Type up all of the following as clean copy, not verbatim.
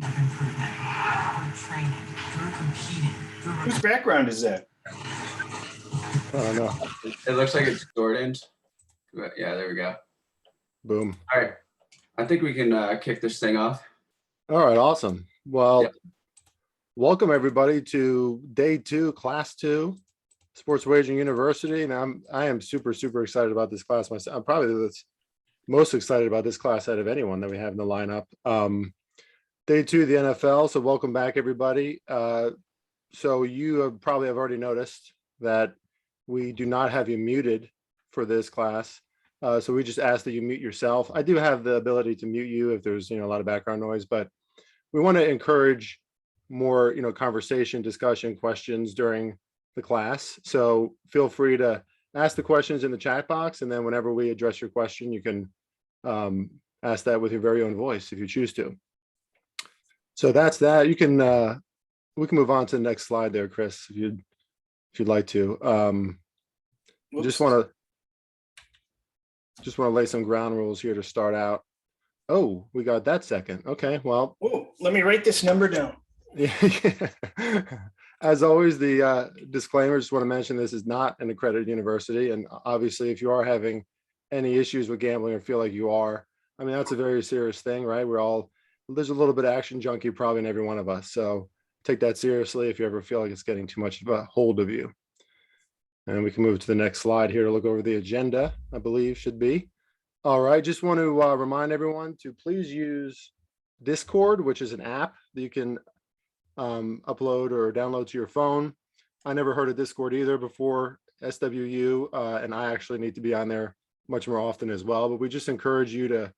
point of improvement through training, through competing, through. Whose background is that? I don't know. It looks like it's Jordan's. But yeah, there we go. Boom. All right. I think we can kick this thing off. All right, awesome. Well, Yep. Welcome everybody to day 2, class 2, Sports Wagering University. And I am super excited about this class myself. I'm probably the most excited about this class out of anyone that we have in the lineup. Day 2 of the NFL. So welcome back, everybody. So you probably have already noticed that we do not have you muted for this class. So we just ask that you mute yourself. I do have the ability to mute you if there's a lot of background noise, but we want to encourage more conversation, discussion, questions during the class. So feel free to ask the questions in the chat box, and then whenever we address your question, you can ask that with your very own voice if you choose to. So that's that. You can we can move on to the next slide there, Chris, if you'd like to. Just want to lay some ground rules here to start out. Oh, we got that second. Okay, well. Oh, let me write this number down. Yeah. As always, the disclaimer, just want to mention this is not an accredited university. And obviously, if you are having any issues with gambling or feel like you are, I mean, that's a very serious thing, right? There's a little bit of action junkie probably in every one of us. So take that seriously if you ever feel like it's getting too much of a hold of you. And we can move to the next slide here to look over the agenda, I believe should be. All right, just want to remind everyone to please use Discord, which is an app that you can upload or download to your phone. I never heard of Discord either before SWU, and I actually need to be on there much more often as well. But we just encourage you to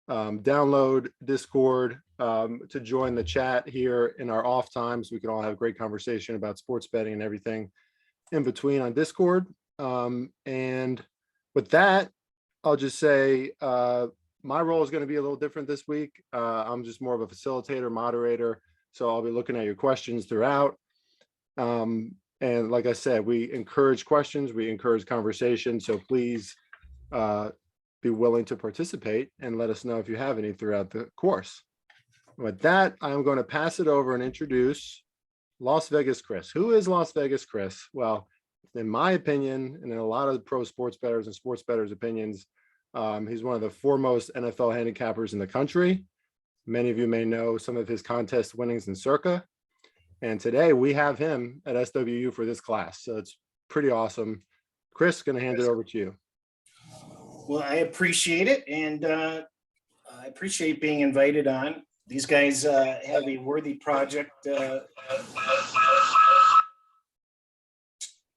download Discord to join the chat here in our off times. We can all have a great conversation about sports betting and everything in between on Discord. And with that, I'll just say my role is going to be a little different this week. I'm just more of a facilitator, moderator. So I'll be looking at your questions throughout. And like I said, we encourage questions, we encourage conversation. So please be willing to participate and let us know if you have any throughout the course. With that, I'm going to pass it over and introduce Las Vegas Chris. Who is Las Vegas Chris? Well, in my opinion, and in a lot of pro sports bettors and sports bettors' opinions, he's one of the foremost NFL handicappers in the country. Many of you may know some of his contest winnings in Circa. And today we have him at SWU for this class. So it's pretty awesome. Chris, going to hand it over to you. Well, I appreciate it. And I appreciate being invited on. These guys have a worthy project.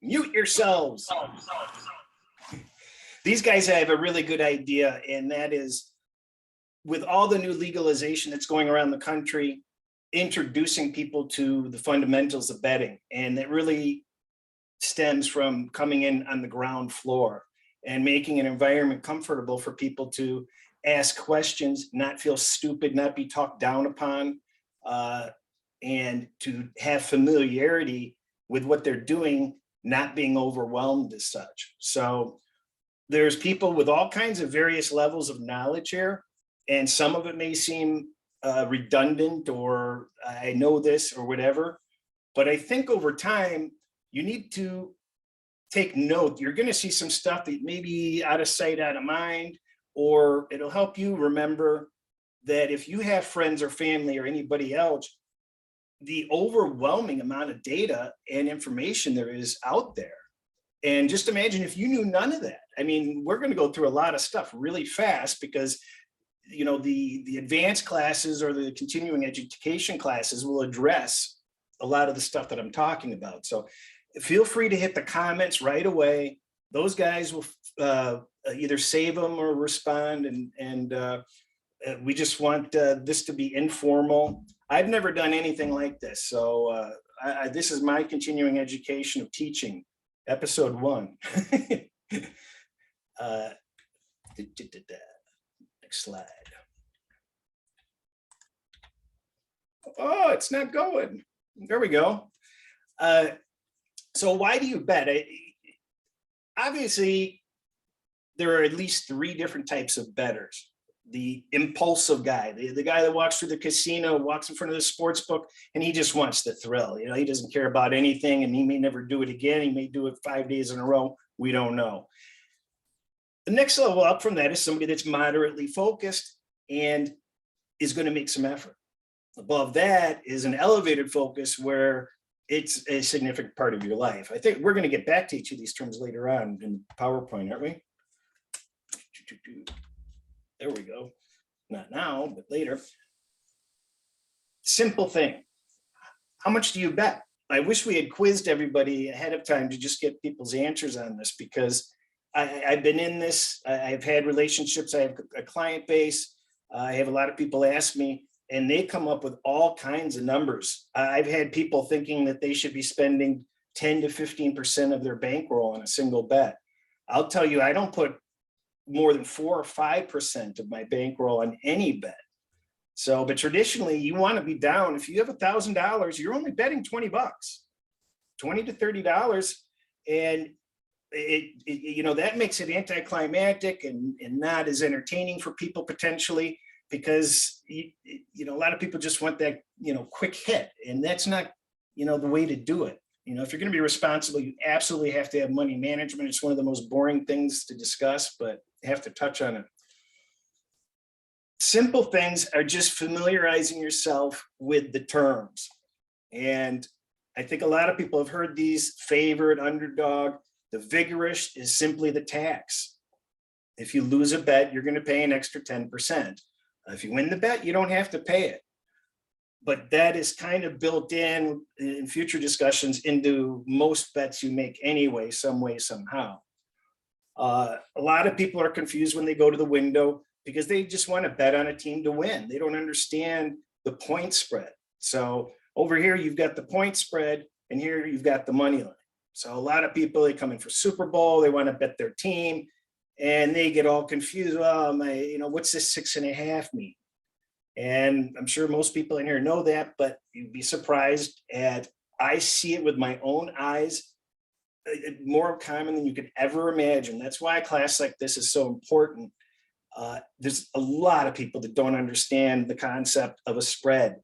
Mute yourselves. These guys have a really good idea, and that is, with all the new legalization that's going around the country, introducing people to the fundamentals of betting. And that really stems from coming in on the ground floor and making an environment comfortable for people to ask questions, not feel stupid, not be talked down upon, and to have familiarity with what they're doing, not being overwhelmed as such. So there's people with all kinds of various levels of knowledge here. And some of it may seem redundant or I know this or whatever, but I think over time, you need to take note. You're going to see some stuff that may be out of sight, out of mind, or it'll help you remember that if you have friends or family or anybody else, the overwhelming amount of data and information there is out there. And just imagine if you knew none of that. I mean, we're going to go through a lot of stuff really fast because the advanced classes or the continuing education classes will address a lot of the stuff that I'm talking about. So feel free to hit the comments right away. Those guys will either save them or respond. And we just want this to be informal. I've never done anything like this. So this is my continuing education of teaching, episode 1. Next slide. Oh, it's not going. There we go. So why do you bet? Obviously, there are at least 3 different types of bettors. the impulsive guy, the guy that walks through the casino, walks in front of the sports book, and he just wants the thrill. He doesn't care about anything, and he may never do it again. He may do it 5 days in a row. We don't know. The next level up from that is somebody that's moderately focused and is going to make some effort. Above that is an elevated focus where it's a significant part of your life. I think we're going to get back to each of these terms later on in PowerPoint, aren't we? There we go. Not now, but later. Simple thing. How much do you bet? I wish we had quizzed everybody ahead of time to just get people's answers on this, because I've been in this. I've had relationships. I have a client base. I have a lot of people ask me, and they come up with all kinds of numbers. I've had people thinking that they should be spending 10 to 15% of their bankroll on a single bet. I'll tell you, I don't put more than 4 or 5% of my bankroll on any bet. So, but traditionally you want to be down. If you have $1,000, you're only betting 20 bucks, $20 to $30. And that makes it anticlimactic and not as entertaining for people potentially, because, a lot of people just want that, quick hit, and that's not, the way to do it. If you're going to be responsible, you absolutely have to have money management. It's one of the most boring things to discuss, but you have to touch on it. Simple things are just familiarizing yourself with the terms. And I think a lot of people have heard these: favorite, underdog. The vigorous is simply the tax. If you lose a bet, you're going to pay an extra 10%. If you win the bet, you don't have to pay it. But that is kind of built in future discussions into most bets you make anyway, some way, somehow. A lot of people are confused when they go to the window because they just want to bet on a team to win. They don't understand the point spread. So over here, you've got the point spread, and here you've got the money line. So a lot of people, they come in for Super Bowl, they want to bet their team, and they get all confused. Well, what's this 6.5 mean? And I'm sure most people in here know that, but you'd be surprised I see it with my own eyes more common than you could ever imagine. That's why a class like this is so important. There's a lot of people that don't understand the concept of a spread.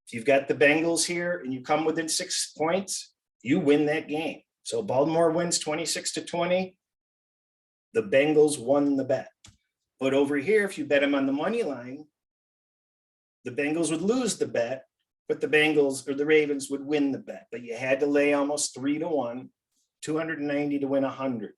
If you've got the Bengals here and you come within 6 points, you win that game. So Baltimore wins 26-20. The Bengals won the bet. But over here, if you bet them on the money line, the Bengals would lose the bet, but the Bengals or the Ravens would win the bet. But you had to lay almost 3-1, 290 to win 100.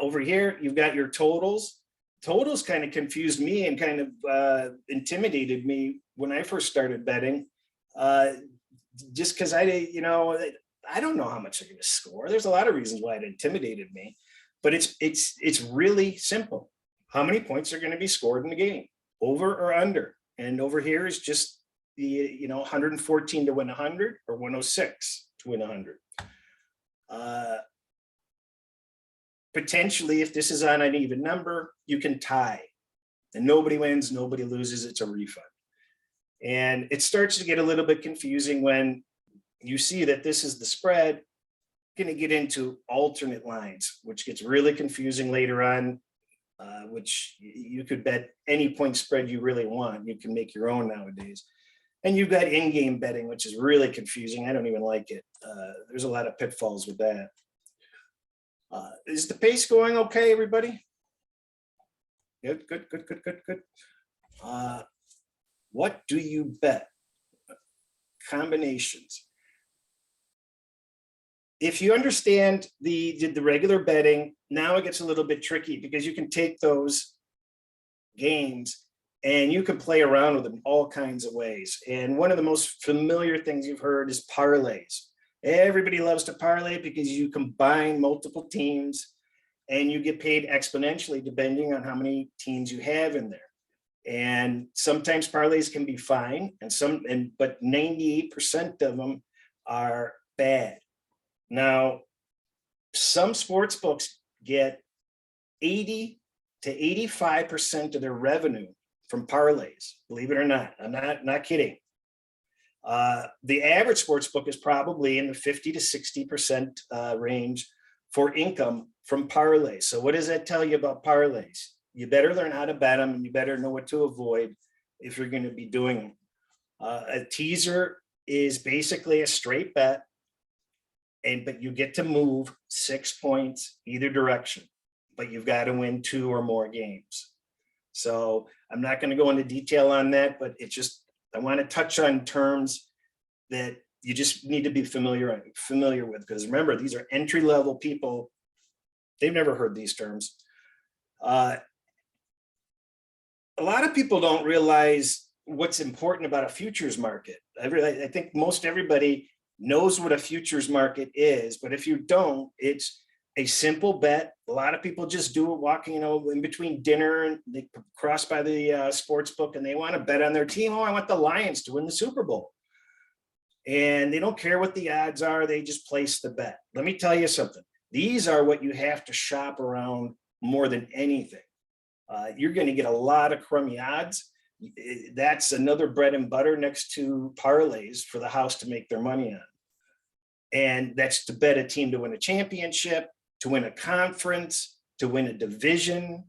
Over here, you've got your totals. Totals kind of confused me and kind of intimidated me when I first started betting, just because I don't know how much they're going to score. There's a lot of reasons why it intimidated me, but it's really simple. How many points are going to be scored in the game, over or under? And over here is just the 114 to win 100 or 106 to win 100. Potentially, if this is on an even number, you can tie, and nobody wins, nobody loses. It's a refund. And it starts to get a little bit confusing when you see that this is the spread. Going to get into alternate lines, which gets really confusing later on, which you could bet any point spread you really want. You can make your own nowadays. And you've got in-game betting, which is really confusing. I don't even like it. There's a lot of pitfalls with that. Is the pace going okay, everybody? Good. What do you bet? Combinations. If you understand the regular betting, now it gets a little bit tricky because you can take those games and you can play around with them all kinds of ways. And one of the most familiar things you've heard is parlays. Everybody loves to parlay because you combine multiple teams and you get paid exponentially depending on how many teams you have in there. And sometimes parlays can be fine, but 98% of them are bad. Now, some sports books get 80 to 85% of their revenue from parlays, believe it or not. I'm not kidding. The average sports book is probably in the 50 to 60% range for income from parlays. So what does that tell you about parlays? you better learn how to bet them, and you better know what to avoid if you're going to be doing them. A teaser is basically a straight bet, but you get to move 6 points either direction, but you've got to win 2 or more games. So I'm not going to go into detail on that, but it's just, I want to touch on terms that you just need to be familiar with, because remember, these are entry-level people. They've never heard these terms. A lot of people don't realize what's important about a futures market. I think most everybody knows what a futures market is, but if you don't, it's a simple bet. A lot of people just do it walking, in between dinner, and they cross by the sports book and they want to bet on their team. Oh, I want the Lions to win the Super Bowl. And they don't care what the odds are. They just place the bet. Let me tell you something. These are what you have to shop around more than anything. You're going to get a lot of crummy odds. That's another bread and butter next to parlays for the house to make their money on. And that's to bet a team to win a championship, to win a conference, to win a division.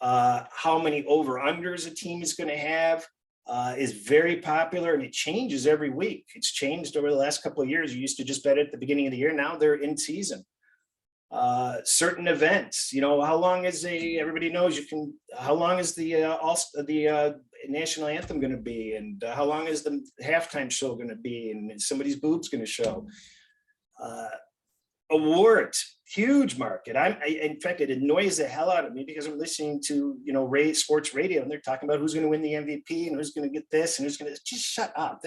How many over-unders a team is going to have is very popular, and it changes every week. It's changed over the last couple of years. You used to just bet at the beginning of the year. Now they're in season. Certain events, how long is everybody knows how long is the national anthem going to be, and how long is the halftime show going to be, and somebody's boobs going to show. Awards, huge market. In fact, it annoys the hell out of me because I'm listening to, sports radio, and they're talking about who's going to win the MVP and who's going to get this and who's going to just shut up.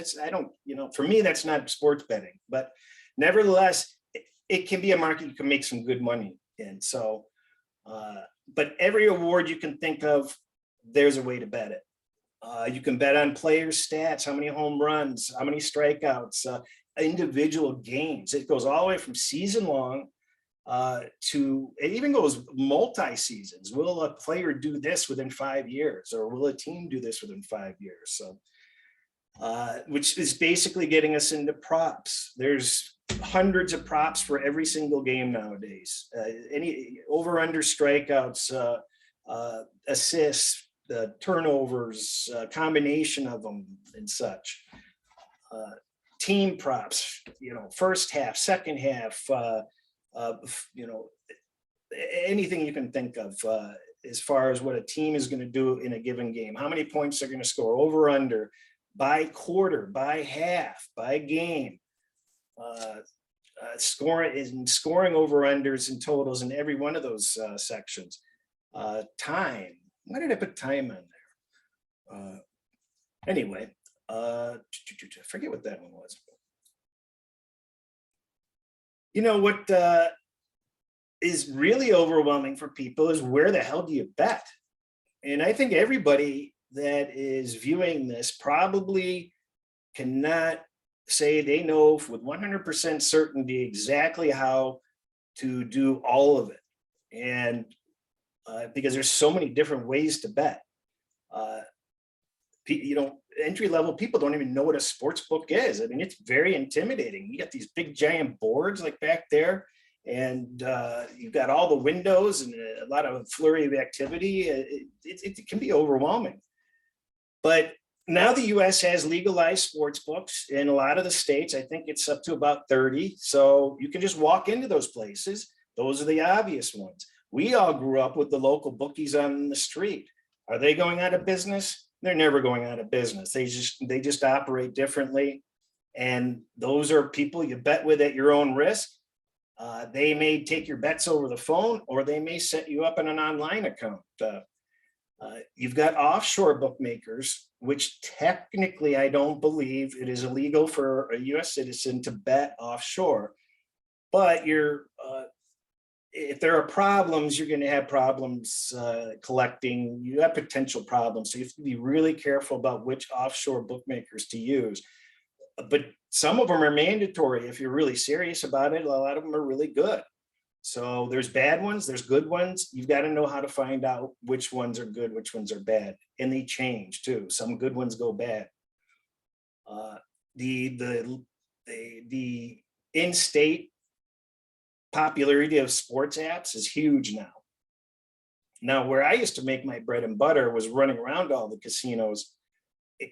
For me, that's not sports betting, but nevertheless, it can be a market you can make some good money in. So, but every award you can think of, there's a way to bet it. You can bet on players' stats, how many home runs, how many strikeouts, individual games. It goes all the way from season long to, it even goes multi-seasons. Will a player do this within 5 years, or will a team do this within 5 years? So, which is basically getting us into props. There's hundreds of props for every single game nowadays. Any over/under strikeouts, assists, turnovers, combination of them, and such. Team props, first half, second half, anything you can think of as far as what a team is going to do in a given game. How many points they're going to score, over/under, by quarter, by half, by game. Scoring over/unders and totals in every one of those sections. Time. Why did I put time on there? Anyway, I forget what that one was. What is really overwhelming for people is, where the hell do you bet? And I think everybody that is viewing this probably cannot say they know with 100% certainty exactly how to do all of it. And because there's so many different ways to bet. Entry-level people don't even know what a sports book is. I mean, it's very intimidating. You got these big giant boards like back there, and you've got all the windows and a lot of flurry of activity. It can be overwhelming. But now the US has legalized sports books in a lot of the states. I think it's up to about 30. So you can just walk into those places. Those are the obvious ones. We all grew up with the local bookies on the street. Are they going out of business? They're never going out of business. They just operate differently. And those are people you bet with at your own risk. They may take your bets over the phone, or they may set you up in an online account. You've got offshore bookmakers, which technically I don't believe it is illegal for a US citizen to bet offshore. But if there are problems, you're going to have problems collecting. You have potential problems. So you have to be really careful about which offshore bookmakers to use. But some of them are mandatory. If you're really serious about it, a lot of them are really good. So there's bad ones, there's good ones. You've got to know how to find out which ones are good, which ones are bad. And they change too. Some good ones go bad. The in-state popularity of sports apps is huge now. Now, where I used to make my bread and butter was running around all the casinos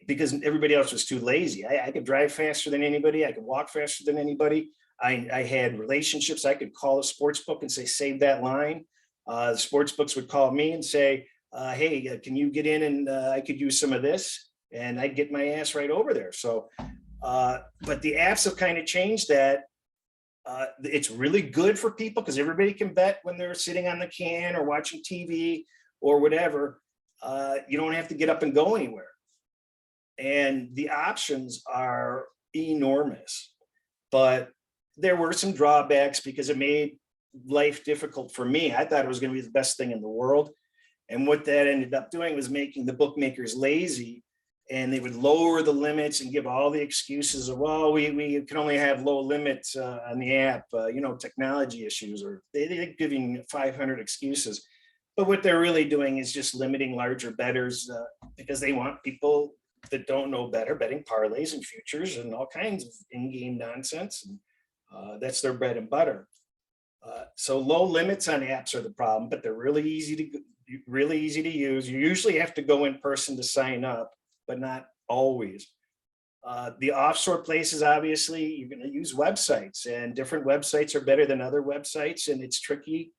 because everybody else was too lazy. I could drive faster than anybody. I could walk faster than anybody. I had relationships. I could call a sports book and say, save that line. The sports books would call me and say, hey, can you get in and I could use some of this, and I'd get my ass right over there. So, but the apps have kind of changed that. It's really good for people because everybody can bet when they're sitting on the can or watching TV or whatever. You don't have to get up and go anywhere. And the options are enormous, but there were some drawbacks because it made life difficult for me. I thought it was going to be the best thing in the world. And what that ended up doing was making the bookmakers lazy, and they would lower the limits and give all the excuses of, well, we can only have low limits on the app, technology issues, or they're giving 500 excuses. But what they're really doing is just limiting larger bettors because they want people that don't know better betting parlays and futures and all kinds of in-game nonsense. And that's their bread and butter. So low limits on apps are the problem, but they're really easy to use. You usually have to go in person to sign up, but not always. The offshore places, obviously, you're going to use websites, and different websites are better than other websites, and it's tricky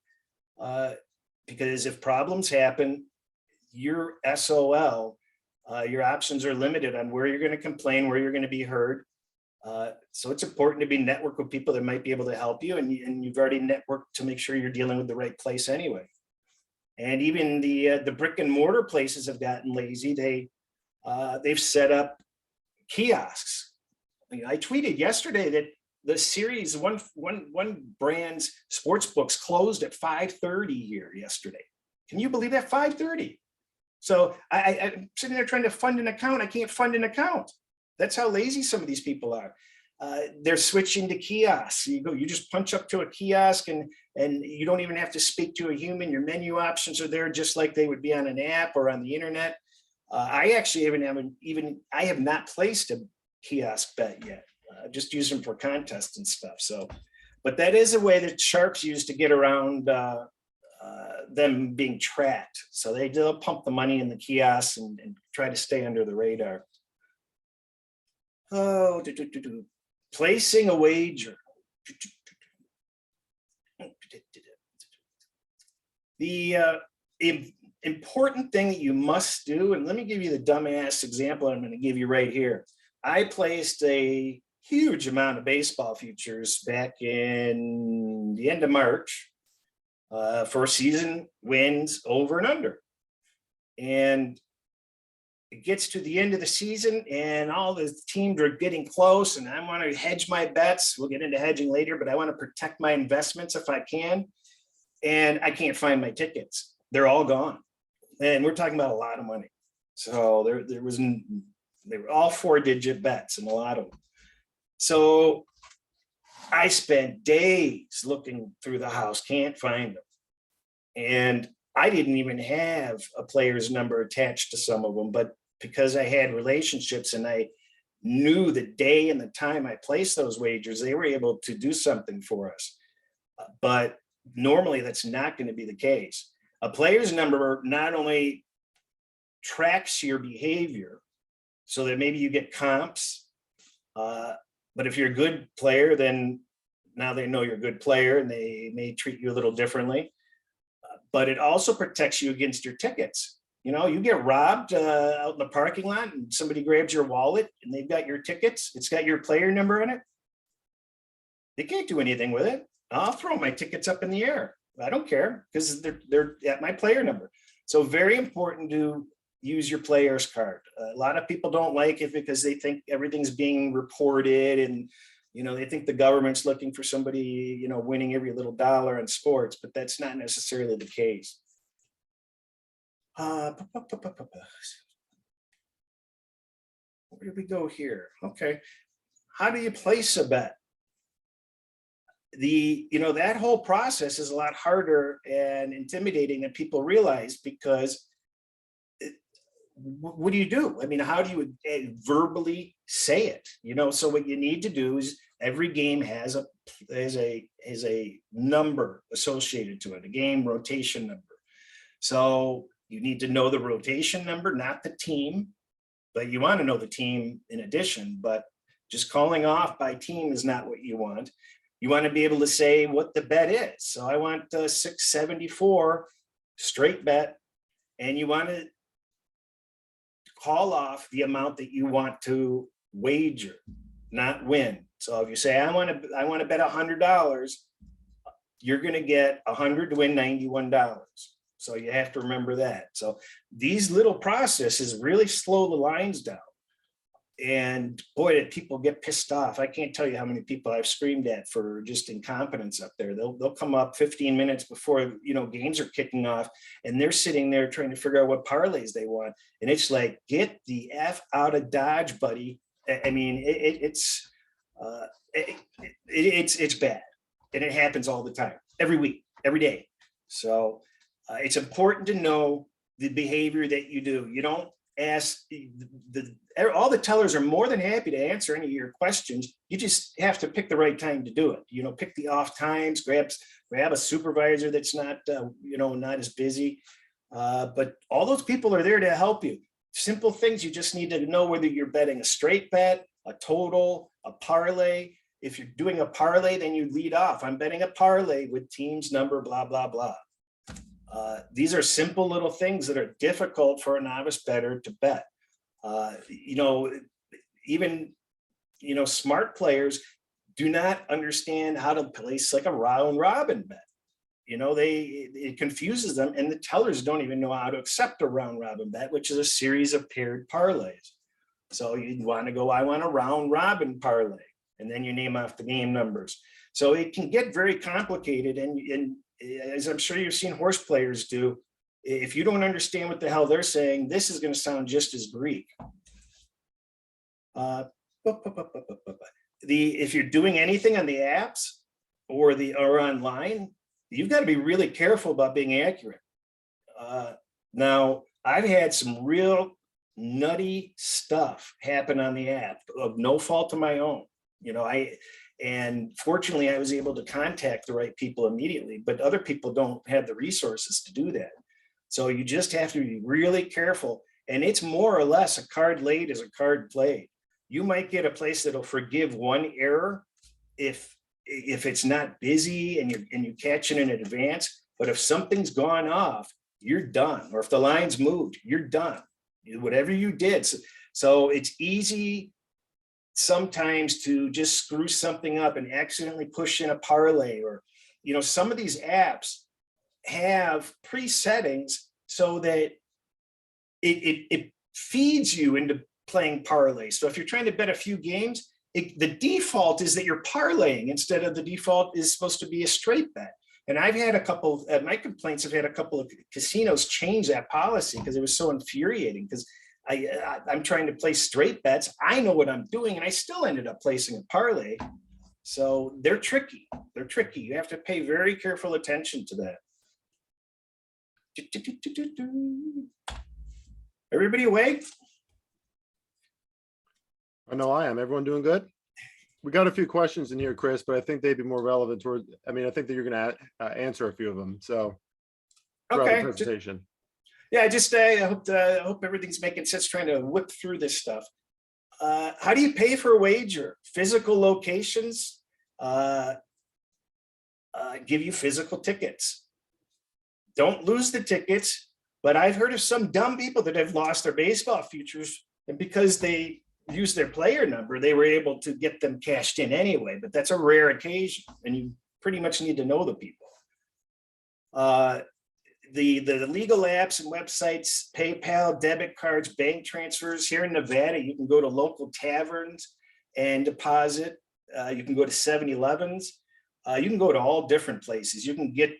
because if problems happen, you're SOL. Your options are limited on where you're going to complain, where you're going to be heard. So it's important to be networked with people that might be able to help you, and you've already networked to make sure you're dealing with the right place anyway. And even the brick and mortar places have gotten lazy. They've set up kiosks. I tweeted yesterday that the series one brand's sports books closed at 5:30 here yesterday. Can you believe that? 5:30. So I'm sitting there trying to fund an account. I can't fund an account. That's how lazy some of these people are. They're switching to kiosks. You just punch up to a kiosk and you don't even have to speak to a human. Your menu options are there just like they would be on an app or on the internet. I actually I have not placed a kiosk bet yet. Just use them for contests and stuff. So, but that is a way that sharps use to get around them being tracked. So they'll pump the money in the kiosks and try to stay under the radar. Oh, placing a wager. The important thing that you must do, and let me give you the dumbass example I'm going to give you right here. I placed a huge amount of baseball futures back in the end of March for season wins over and under. And it gets to the end of the season and all the teams are getting close, and I want to hedge my bets. We'll get into hedging later, but I want to protect my investments if I can. And I can't find my tickets. They're all gone. And we're talking about a lot of money. So they were all 4-digit bets and a lot of them. So I spent days looking through the house, can't find them. And I didn't even have a player's number attached to some of them, but because I had relationships and I knew the day and the time I placed those wagers, they were able to do something for us. But normally that's not going to be the case. A player's number not only tracks your behavior so that maybe you get comps, but if you're a good player, then now they know you're a good player and they may treat you a little differently. But it also protects you against your tickets. You get robbed out in the parking lot and somebody grabs your wallet and they've got your tickets. It's got your player number in it. They can't do anything with it. I'll throw my tickets up in the air. I don't care because they're at my player number. So very important to use your player's card. A lot of people don't like it because they think everything's being reported and they think the government's looking for somebody, winning every little dollar in sports, but that's not necessarily the case. Where did we go here? Okay. How do you place a bet? That whole process is a lot harder and intimidating than people realize because what do you do? I mean, how do you verbally say it? So what you need to do is every game has a number associated to it, a game rotation number. So you need to know the rotation number, not the team, but you want to know the team in addition, but just calling off by team is not what you want. You want to be able to say what the bet is. So I want 674 straight bet, and you want to call off the amount that you want to wager, not win. So if you say, I want to bet $100, you're going to get 100 to win $91. So you have to remember that. So these little processes really slow the lines down. And boy, did people get pissed off. I can't tell you how many people I've screamed at for just incompetence up there. They'll come up 15 minutes before, games are kicking off, and they're sitting there trying to figure out what parlays they want. And it's like, get the F out of Dodge, buddy. I mean, it's bad. And it happens all the time, every week, every day. So it's important to know the behavior that you do. You don't ask all the tellers are more than happy to answer any of your questions. You just have to pick the right time to do it. Pick the off times, grab a supervisor that's not, not as busy. But all those people are there to help you. Simple things. You just need to know whether you're betting a straight bet, a total, a parlay. If you're doing a parlay, then you lead off. I'm betting a parlay with teams number, blah, blah, blah. These are simple little things that are difficult for a novice bettor to bet. Even smart players do not understand how to place like a round robin bet. It confuses them, and the tellers don't even know how to accept a round robin bet, which is a series of paired parlays. So you want to go, I want a round robin parlay, and then you name off the game numbers. So it can get very complicated, and as I'm sure you've seen horse players do, if you don't understand what the hell they're saying, this is going to sound just as Greek. If you're doing anything on the apps or online, you've got to be really careful about being accurate. Now, I've had some real nutty stuff happen on the app of no fault of my own. And fortunately, I was able to contact the right people immediately, but other people don't have the resources to do that. So you just have to be really careful. And it's more or less a card laid is a card played. You might get a place that'll forgive one error if it's not busy and you catch it in advance. But if something's gone off, you're done. Or if the line's moved, you're done. Whatever you did. So it's easy sometimes to just screw something up and accidentally push in a parlay, or some of these apps have pre-settings so that it feeds you into playing parlays. So if you're trying to bet a few games, the default is that you're parlaying instead of the default is supposed to be a straight bet. And I've had a couple my complaints have had a couple of casinos change that policy because it was so infuriating, because I'm trying to place straight bets. I know what I'm doing, and I still ended up placing a parlay. So they're tricky. They're tricky. You have to pay very careful attention to that. Everybody awake? I know I am. Everyone doing good? We got a few questions in here, Chris, but I think they'd be more relevant toward, I think that you're going to answer a few of them. So throughout the presentation. Yeah, I hope everything's making sense trying to whip through this stuff. How do you pay for a wager? Physical locations give you physical tickets. Don't lose the tickets, but I've heard of some dumb people that have lost their baseball futures, and because they used their player number, they were able to get them cashed in anyway, but that's a rare occasion, and you pretty much need to know the people. The legal apps and websites, PayPal, debit cards, bank transfers. Here in Nevada, you can go to local taverns and deposit. You can go to 7-Elevens. You can go to all different places. You can get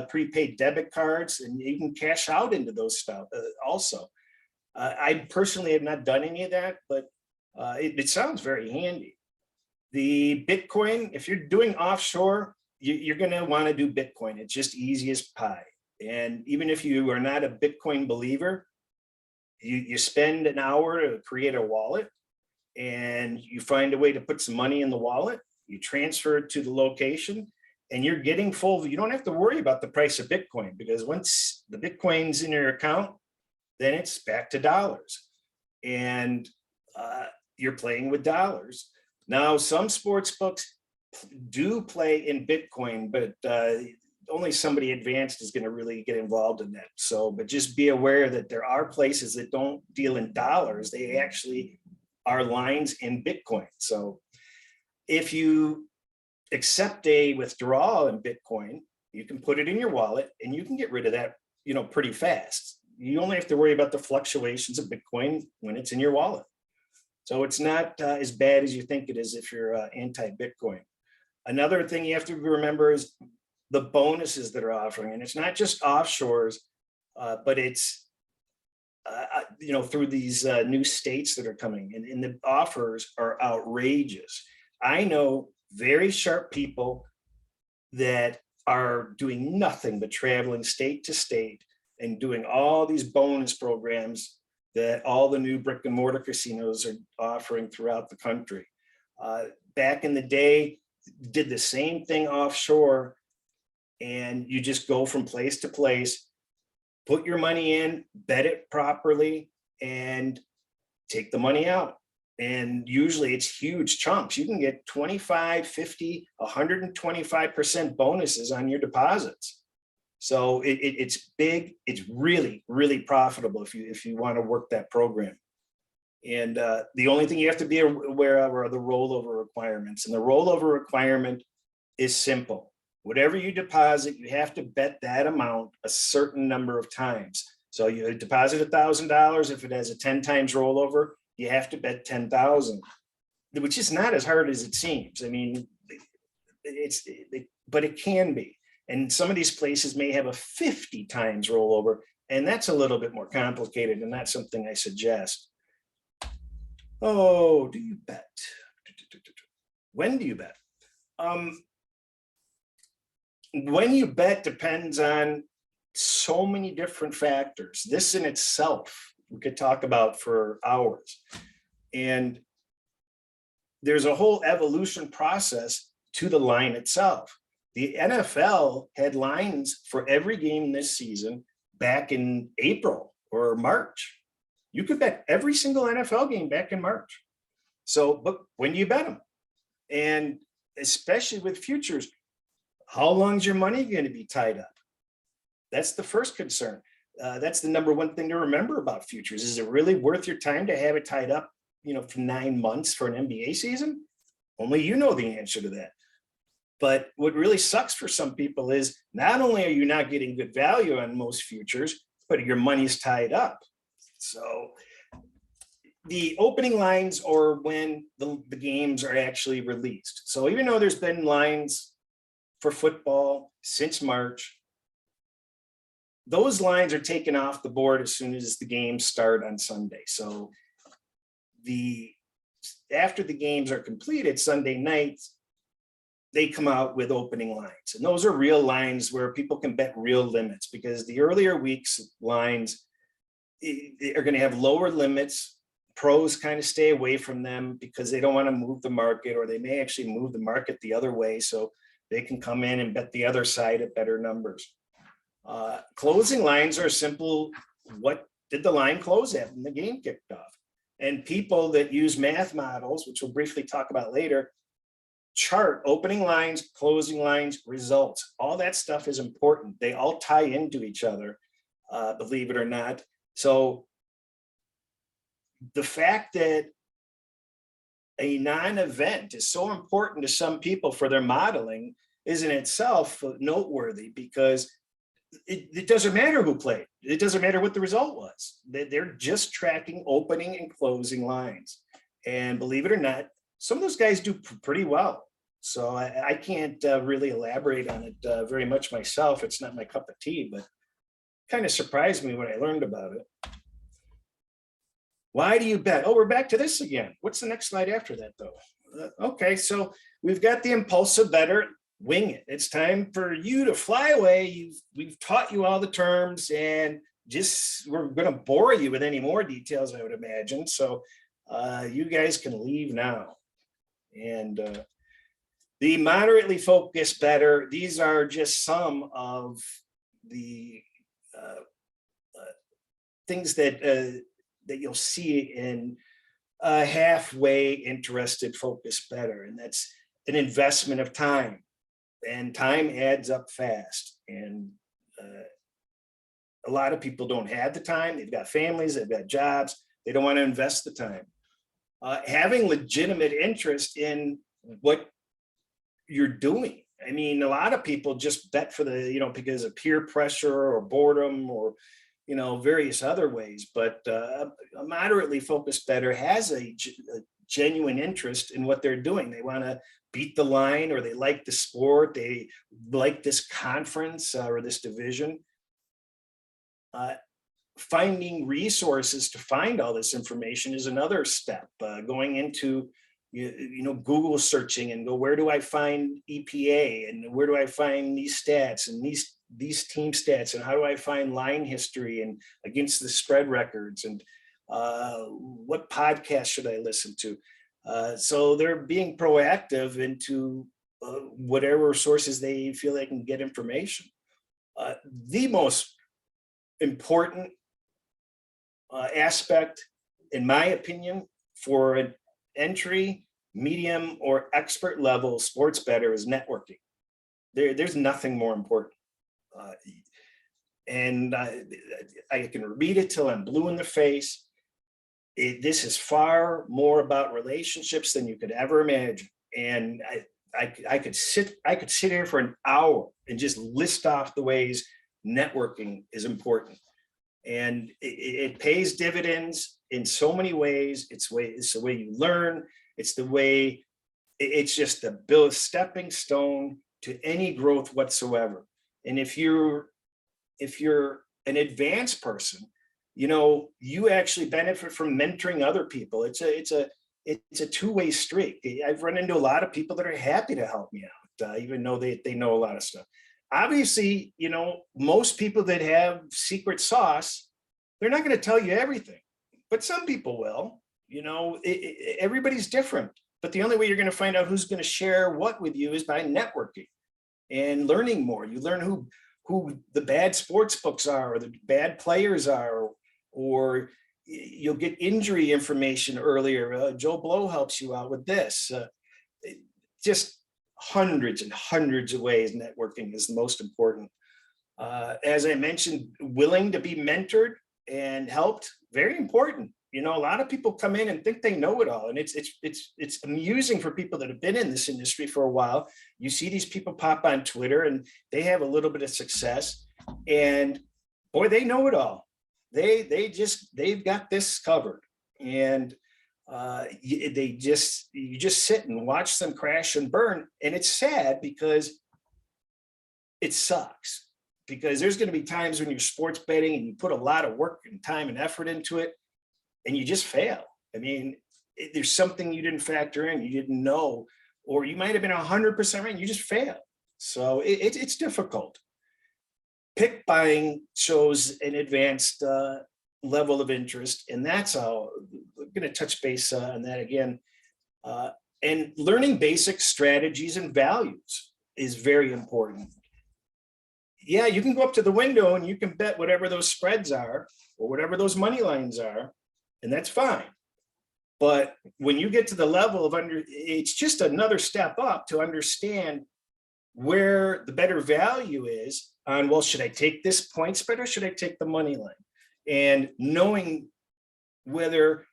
prepaid debit cards, and you can cash out into those stuff also. I personally have not done any of that, but it sounds very handy. The Bitcoin, if you're doing offshore, you're going to want to do Bitcoin. It's just easy as pie. And even if you are not a Bitcoin believer, you spend an hour to create a wallet, and you find a way to put some money in the wallet. You transfer it to the location, and you're getting full, you don't have to worry about the price of Bitcoin, because once the Bitcoin's in your account, then it's back to dollars, and you're playing with dollars. Now, some sports books do play in Bitcoin, but only somebody advanced is going to really get involved in that. So, but just be aware that there are places that don't deal in dollars. They actually are lines in Bitcoin. So if you accept a withdrawal in Bitcoin, you can put it in your wallet and you can get rid of that, pretty fast. You only have to worry about the fluctuations of Bitcoin when it's in your wallet. So it's not as bad as you think it is if you're anti-Bitcoin. Another thing you have to remember is the bonuses that are offering, and it's not just offshores, but it's through these new states that are coming, and the offers are outrageous. I know very sharp people that are doing nothing but traveling state to state and doing all these bonus programs that all the new brick and mortar casinos are offering throughout the country. Back in the day, did the same thing offshore, and you just go from place to place, put your money in, bet it properly, and take the money out. And usually it's huge chunks. You can get 25, 50, 125% bonuses on your deposits. So it's big. It's really, really profitable if you want to work that program. And the only thing you have to be aware of are the rollover requirements. And the rollover requirement is simple. Whatever you deposit, you have to bet that amount a certain number of times. So you deposit $1,000. If it has a 10 times rollover, you have to bet 10,000, which is not as hard as it seems. I mean, but it can be. And some of these places may have a 50 times rollover, and that's a little bit more complicated, and that's something I suggest. Oh, do you bet? When do you bet? When you bet depends on so many different factors. This in itself, we could talk about for hours. And there's a whole evolution process to the line itself. The NFL had lines for every game this season back in April or March. You could bet every single NFL game back in March. So, but when do you bet them? And especially with futures, how long is your money going to be tied up? That's the first concern. That's the number one thing to remember about futures. Is it really worth your time to have it tied up, for 9 months for an NBA season? Only you know the answer to that. But what really sucks for some people is not only are you not getting good value on most futures, but your money's tied up. So the opening lines or when the games are actually released. So even though there's been lines for football since March, those lines are taken off the board as soon as the games start on Sunday. So after the games are completed Sunday nights, they come out with opening lines. And those are real lines where people can bet real limits, because the earlier weeks lines are going to have lower limits. Pros kind of stay away from them because they don't want to move the market, or they may actually move the market the other way. So they can come in and bet the other side at better numbers. Closing lines are simple. What did the line close at when the game kicked off? And people that use math models, which we'll briefly talk about later, chart opening lines, closing lines, results. All that stuff is important. They all tie into each other, believe it or not. So the fact that a non-event is so important to some people for their modeling is in itself noteworthy, because it doesn't matter who played. It doesn't matter what the result was. They're just tracking opening and closing lines. And believe it or not, some of those guys do pretty well. So I can't really elaborate on it very much myself. It's not my cup of tea, but kind of surprised me when I learned about it. Why do you bet? Oh, we're back to this again. What's the next slide after that, though? Okay, so we've got the impulsive bettor. Wing it. It's time for you to fly away. We've taught you all the terms, and we're going to bore you with any more details, I would imagine. So you guys can leave now. And The moderately focused bettor, these are just some of the things that that you'll see in a halfway interested focused bettor, and that's an investment of time, and time adds up fast. And a lot of people don't have the time. They've got families, they've got jobs, they don't want to invest the time. Having legitimate interest in what you're doing. I mean, a lot of people just bet for the, because of peer pressure or boredom or, various other ways. But a moderately focused bettor has a genuine interest in what they're doing. They want to beat the line, or they like the sport, they like this conference or this division. Finding resources to find all this information is another step. Going into Google searching and go, where do I find EPA, and where do I find these stats and these team stats, and how do I find line history and against the spread records, and what podcast should I listen to? So they're being proactive into whatever sources they feel they can get information. The most important aspect, in my opinion, for an entry, medium, or expert level sports bettor is networking. There's nothing more important. And I can read it till I'm blue in the face. This is far more about relationships than you could ever imagine. And I could sit here for an hour and just list off the ways networking is important. And it pays dividends in so many ways. It's the way you learn. It's just the stepping stone to any growth whatsoever. And if you're an advanced person, you actually benefit from mentoring other people. It's a two-way street. I've run into a lot of people that are happy to help me out, even though they know a lot of stuff. Obviously, most people that have secret sauce, they're not going to tell you everything, but some people will. Everybody's different, but the only way you're going to find out who's going to share what with you is by networking and learning more. You learn who the bad sports books are, or the bad players are, or you'll get injury information earlier. Joe Blow helps you out with this. Just hundreds and hundreds of ways networking is the most important. As I mentioned, willing to be mentored and helped, very important. A lot of people come in and think they know it all, and it's amusing for people that have been in this industry for a while. You see these people pop on Twitter and they have a little bit of success, and boy, they know it all. They've got this covered, and you just sit and watch them crash and burn. And it's sad because it sucks, because there's going to be times when you're sports betting and you put a lot of work and time and effort into it, and you just fail. I mean, there's something you didn't factor in, you didn't know, or you might have been 100% right, you just fail. So it's difficult. Pick buying shows an advanced level of interest, and that's how I'm going to touch base on that again. And learning basic strategies and values is very important. Yeah, you can go up to the window and you can bet whatever those spreads are or whatever those money lines are, and that's fine. But when you get to the level of it's just another step up to understand where the better value is on, well, should I take this point spread or should I take the money line? And knowing whether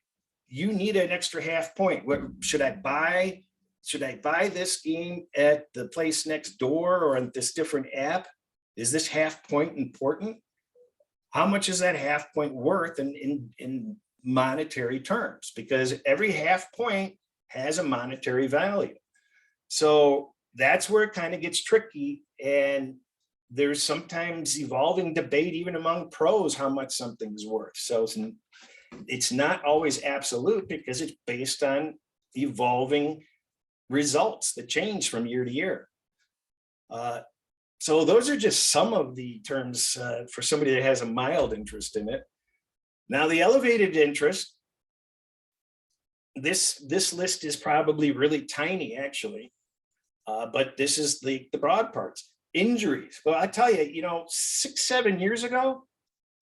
you need an extra half point. What should I buy? Should I buy this game at the place next door or on this different app? Is this half point important? How much is that half point worth in monetary terms? Because every half point has a monetary value. So that's where it kind of gets tricky. And there's sometimes evolving debate even among pros how much something's worth. So it's not always absolute, because it's based on evolving results that change from year to year. So those are just some of the terms for somebody that has a mild interest in it. Now, the elevated interest, this list is probably really tiny, actually. But this is the broad parts. Injuries. Well, I tell you, 6, 7 years ago,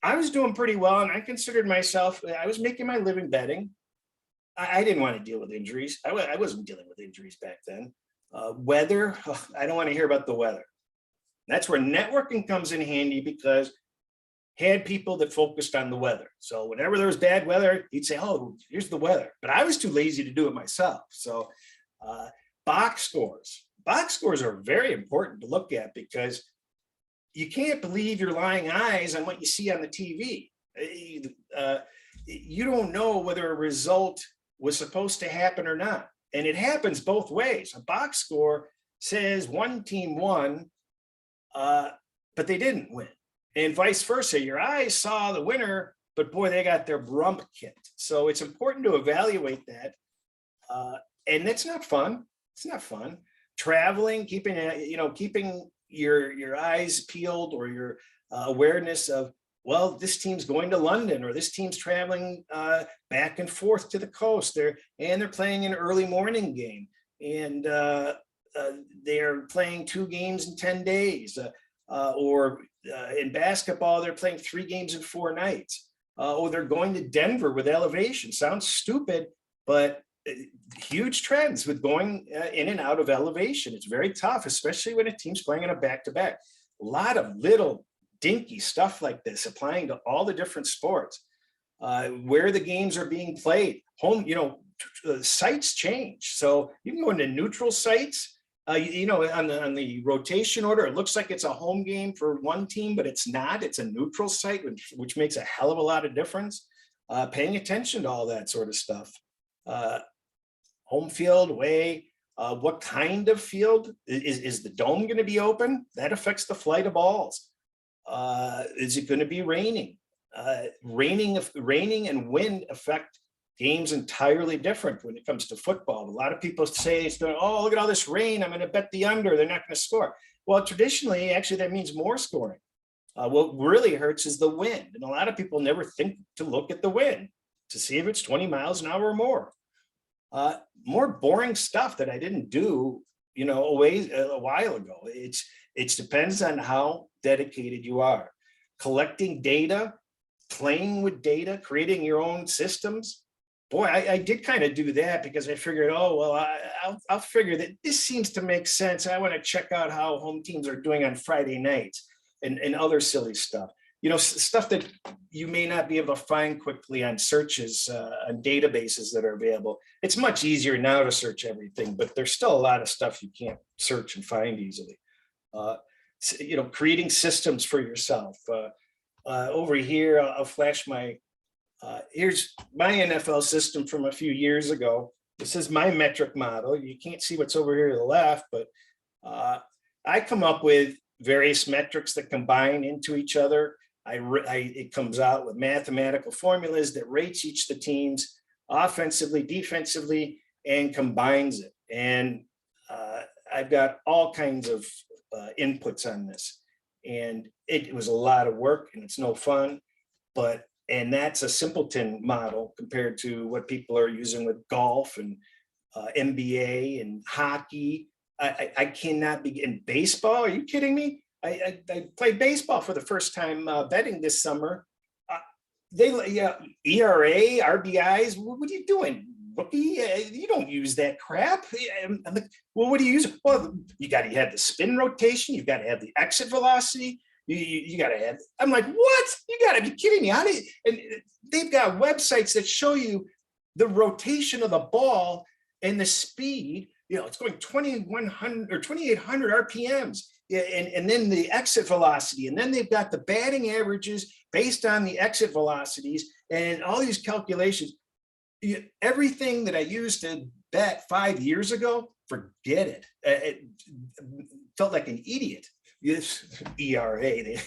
I was doing pretty well, and I considered myself, I was making my living betting. I didn't want to deal with injuries. I wasn't dealing with injuries back then. Weather, I don't want to hear about the weather. That's where networking comes in handy, because had people that focused on the weather. So whenever there was bad weather, he'd say, oh, here's the weather. But I was too lazy to do it myself. So box scores. Box scores are very important to look at, because you can't believe your lying eyes on what you see on the TV. You don't know whether a result was supposed to happen or not. And it happens both ways. A box score says one team won, but they didn't win. And vice versa. Your eyes saw the winner, but boy, they got their rump kicked. So it's important to evaluate that. And it's not fun. It's not fun. Traveling, keeping your eyes peeled, or your awareness of, well, this team's going to London, or this team's traveling back and forth to the coast. They're playing an early morning game, and they're playing 2 games in 10 days. Or in basketball, they're playing 3 games in 4 nights. Or they're going to Denver with elevation. Sounds stupid, but huge trends with going in and out of elevation. It's very tough, especially when a team's playing in a back-to-back. A lot of little dinky stuff like this applying to all the different sports. Where the games are being played, home, sites change. So you can go into neutral sites. On the rotation order, it looks like it's a home game for one team, but it's not. It's a neutral site, which makes a hell of a lot of difference. Paying attention to all that sort of stuff. Home field, away, what kind of field? Is the dome going to be open? That affects the flight of balls. Is it going to be raining? Raining and wind affect games entirely different when it comes to football. A lot of people say, oh, look at all this rain, I'm going to bet the under, they're not going to score. Well, traditionally, actually, that means more scoring. What really hurts is the wind. And a lot of people never think to look at the wind to see if it's 20 miles an hour or more. More boring stuff that I didn't do, a while ago. It depends on how dedicated you are. Collecting data, playing with data, creating your own systems. Boy, I did kind of do that, because I figured, oh, well, I'll figure that this seems to make sense. I want to check out how home teams are doing on Friday nights and other silly stuff. Stuff that you may not be able to find quickly on searches, on databases that are available. It's much easier now to search everything, but there's still a lot of stuff you can't search and find easily. Creating systems for yourself. Over here, I'll flash here's my NFL system from a few years ago. This is my metric model. You can't see what's over here to the left, but I come up with various metrics that combine into each other. It comes out with mathematical formulas that rates each of the teams offensively, defensively, and combines it. And I've got all kinds of inputs on this. And it was a lot of work, and it's no fun, and that's a simpleton model compared to what people are using with golf and NBA and hockey. I cannot begin. Baseball, are you kidding me? I played baseball for the first time betting this summer. ERA, RBIs, what are you doing? Rookie, you don't use that crap. I'm like, well, what do you use? Well, you got to have the spin rotation. You got to have the exit velocity. You got to have. I'm like, what? You got to be kidding me! How do you? And they've got websites that show you the rotation of the ball and the speed. It's going 2100 or 2800 RPMs. And then the exit velocity, and then they've got the batting averages based on the exit velocities, and all these calculations. Everything that I used to bet 5 years ago, forget it. It felt like an idiot. This ERA.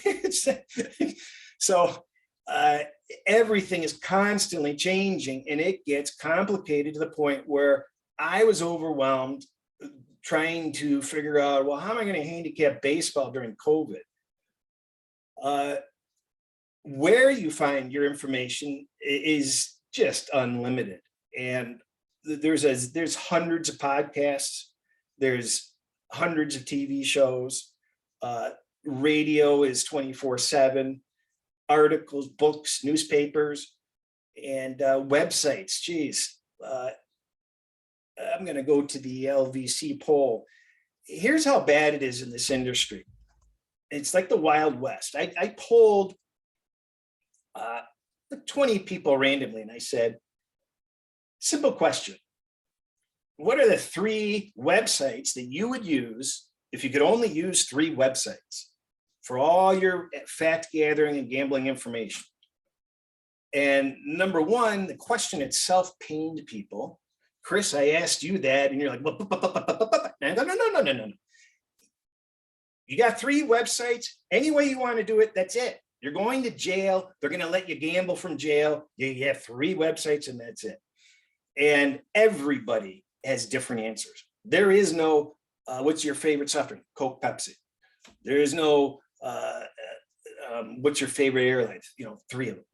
So everything is constantly changing, and it gets complicated to the point where I was overwhelmed trying to figure out, well, how am I going to handicap baseball during COVID? Where you find your information is just unlimited. And there's hundreds of podcasts. There's hundreds of TV shows. Radio is 24/7, articles, books, newspapers, and websites. Geez, I'm going to go to the LVC poll. Here's how bad it is in this industry. It's like the Wild West. I polled 20 people randomly, and I said, simple question. What are the 3 websites that you would use if you could only use 3 websites for all your fact gathering and gambling information? And number 1, the question itself pained people. Chris, I asked you that, and you're like, no. You got 3 websites. Any way you want to do it, that's it. You're going to jail. They're going to let you gamble from jail. You have 3 websites, and that's it. And everybody has different answers. There is no, what's your favorite soft drink? Coke, Pepsi. There is no, what's your favorite airline? 3 of them.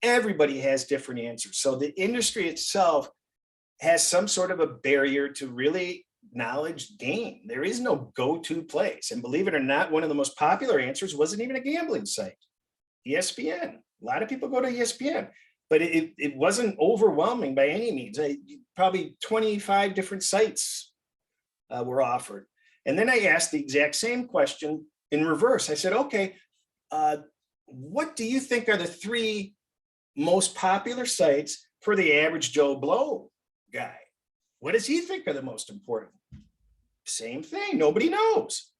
Everybody has different answers. So the industry itself has some sort of a barrier to really knowledge gain. There is no go-to place. And believe it or not, one of the most popular answers wasn't even a gambling site. ESPN. A lot of people go to ESPN, but it wasn't overwhelming by any means. Probably 25 different sites were offered. And then I asked the exact same question in reverse. I said, okay, what do you think are the 3 most popular sites for the average Joe Blow guy? What does he think are the most important? Same thing. Nobody knows.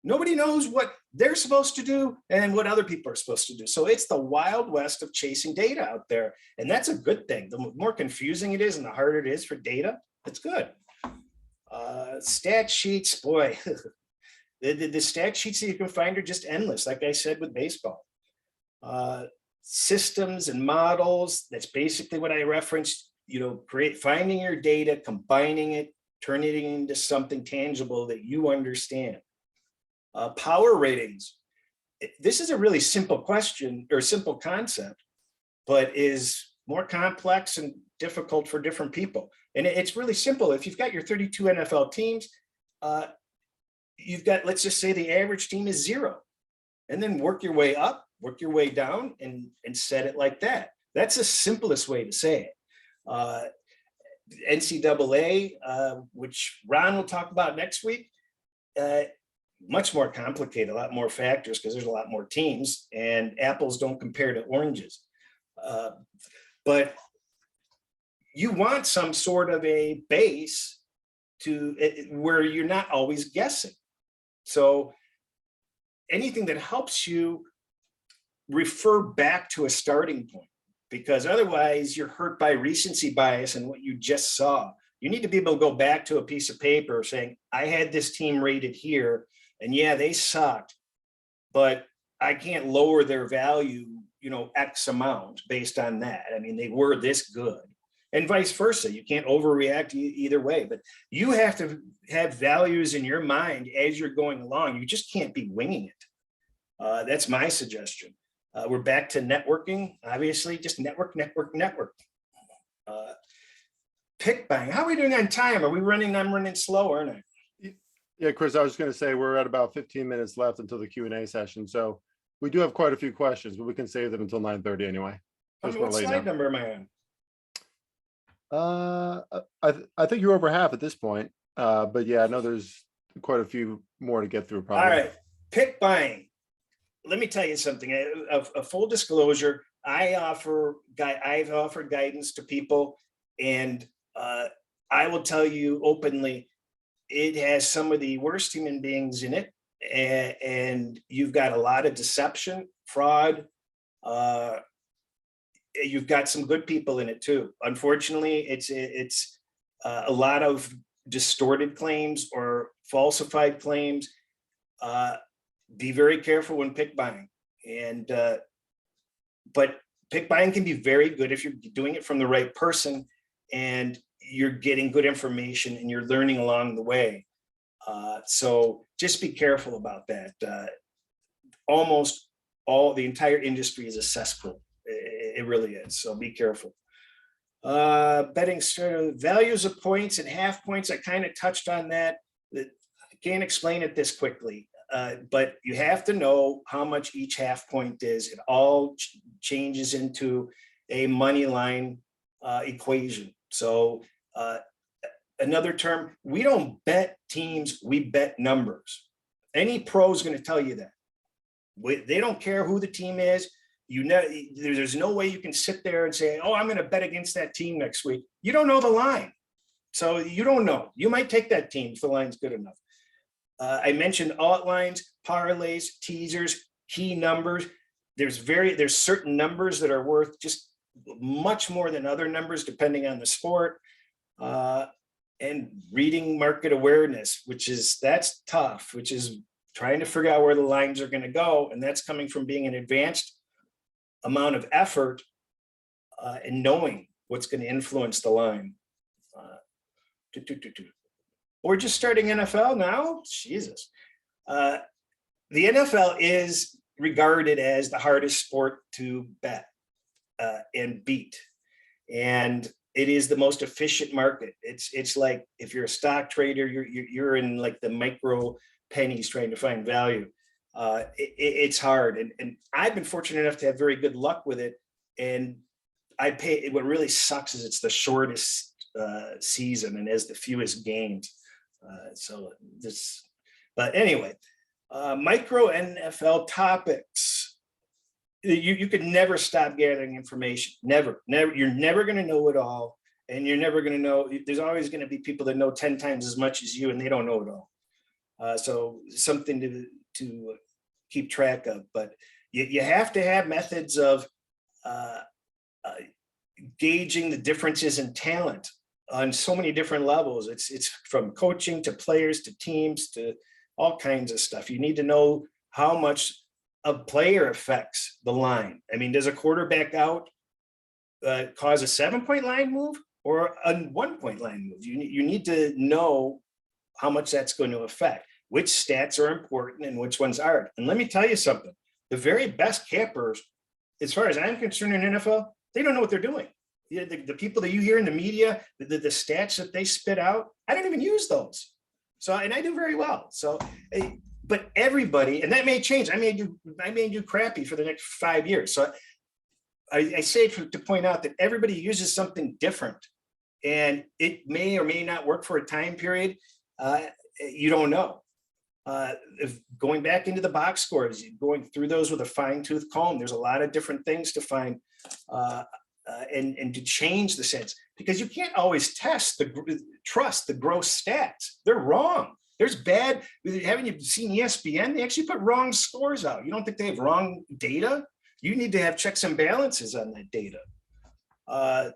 Nobody knows what they're supposed to do and what other people are supposed to do. So it's the Wild West of chasing data out there. And that's a good thing. The more confusing it is and the harder it is for data, it's good. Stat sheets, boy, the stat sheets that you can find are just endless. Like I said with baseball. Systems and models, that's basically what I referenced. Finding your data, combining it, turning it into something tangible that you understand. Power ratings. This is a really simple question or simple concept, but is more complex and difficult for different people. And it's really simple. If you've got your 32 NFL teams, you've got, let's just say the average team is 0, and then work your way up, work your way down, and set it like that. That's the simplest way to say it. NCAA, which Ron will talk about next week, much more complicated, a lot more factors because there's a lot more teams, and apples don't compare to oranges. But you want some sort of a base to where you're not always guessing. So anything that helps you refer back to a starting point, because otherwise you're hurt by recency bias and what you just saw. You need to be able to go back to a piece of paper saying, I had this team rated here, and yeah, they sucked, but I can't lower their value, X amount based on that. I mean, they were this good, and vice versa. You can't overreact either way, but you have to have values in your mind as you're going along. You just can't be winging it. That's my suggestion. We're back to networking, obviously, just network. Pick buying. How are we doing on time? I'm running slow, aren't I? Yeah, Chris, I was going to say we're at about 15 minutes left until the Q&A session. So we do have quite a few questions, but we can save them until 9:30 anyway. What slide number am I on? I think you're over half at this point. But yeah, I know there's quite a few more to get through probably. All right, pick buying. Let me tell you something. A full disclosure, I've offered guidance to people, and I will tell you openly, it has some of the worst human beings in it, and you've got a lot of deception, fraud. You've got some good people in it too. Unfortunately, it's a lot of distorted claims or falsified claims. Be very careful when pick buying, but pick buying can be very good if you're doing it from the right person and you're getting good information and you're learning along the way. So just be careful about that. Almost the entire industry is a cesspool. It really is. So be careful. Betting values of points and half points. I kind of touched on that. I can't explain it this quickly, but you have to know how much each half point is. It all changes into a money line equation. So another term, we don't bet teams, we bet numbers. Any pro is going to tell you that. They don't care who the team is. You know, there's no way you can sit there and say, oh, I'm going to bet against that team next week. You don't know the line. So you don't know. You might take that team if the line's good enough. I mentioned alt lines, parlays, teasers, key numbers. There's certain numbers that are worth just much more than other numbers, depending on the sport. And reading market awareness, that's tough, which is trying to figure out where the lines are going to go. And that's coming from being an advanced amount of effort and knowing what's going to influence the line. We're just starting NFL now. Jesus. The NFL is regarded as the hardest sport to bet and beat. And it is the most efficient market. It's like if you're a stock trader, you're in like the micro pennies trying to find value. It's hard, and I've been fortunate enough to have very good luck with it. And what really sucks is it's the shortest season and has the fewest games. But anyway, micro NFL topics. You could never stop gathering information. Never. You're never going to know it all, and you're never going to know. There's always going to be people that know 10 times as much as you, and they don't know it all. So something to keep track of. But you have to have methods of gauging the differences in talent on so many different levels. It's from coaching to players to teams to all kinds of stuff. You need to know how much a player affects the line. I mean, does a quarterback out cause a 7-point line move or a 1-point line move? You need to know how much that's going to affect, which stats are important and which ones aren't. And let me tell you something, the very best campers, as far as I'm concerned in NFL, they don't know what they're doing. The people that you hear in the media, the stats that they spit out, I don't even use those. So, and I do very well. So, but everybody, and that may change. I may do crappy for the next 5 years. So I say to point out that everybody uses something different, and it may or may not work for a time period. You don't know. If going back into the box scores, going through those with a fine-tooth comb, there's a lot of different things to find and to change the sense, because you can't always trust the gross stats. They're wrong. There's bad. Haven't you seen ESPN? They actually put wrong scores out. You don't think they have wrong data? You need to have checks and balances on that data.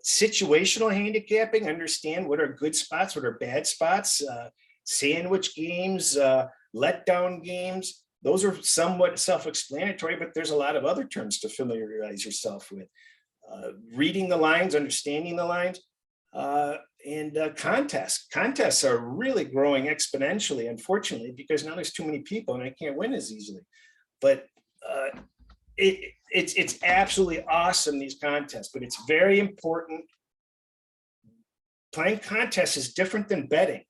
Situational handicapping, understand what are good spots, what are bad spots, sandwich games, letdown games. Those are somewhat self-explanatory, but there's a lot of other terms to familiarize yourself with. Reading the lines, understanding the lines, and contests. Contests are really growing exponentially, unfortunately, because now there's too many people and I can't win as easily. But it's absolutely awesome, these contests, but it's very important. Playing contests is different than betting,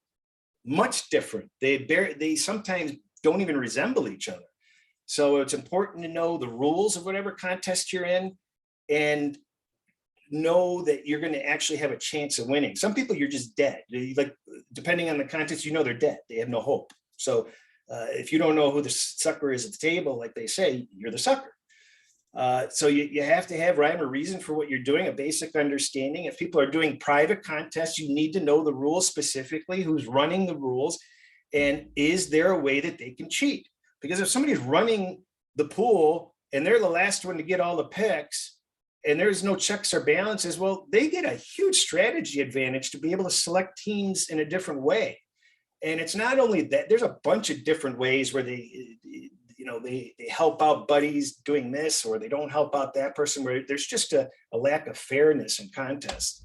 much different. They sometimes don't even resemble each other. So it's important to know the rules of whatever contest you're in and know that you're going to actually have a chance of winning. Some people, you're just dead. Like, depending on the contest, you know they're dead. They have no hope. So if you don't know who the sucker is at the table, like they say, you're the sucker. So you have to have rhyme or reason for what you're doing, a basic understanding. If people are doing private contests, you need to know the rules specifically, who's running the rules, and is there a way that they can cheat? Because if somebody's running the pool and they're the last one to get all the picks and there's no checks or balances, well, they get a huge strategy advantage to be able to select teams in a different way. And it's not only that, there's a bunch of different ways where they help out buddies doing this, or they don't help out that person, where there's just a lack of fairness in contests.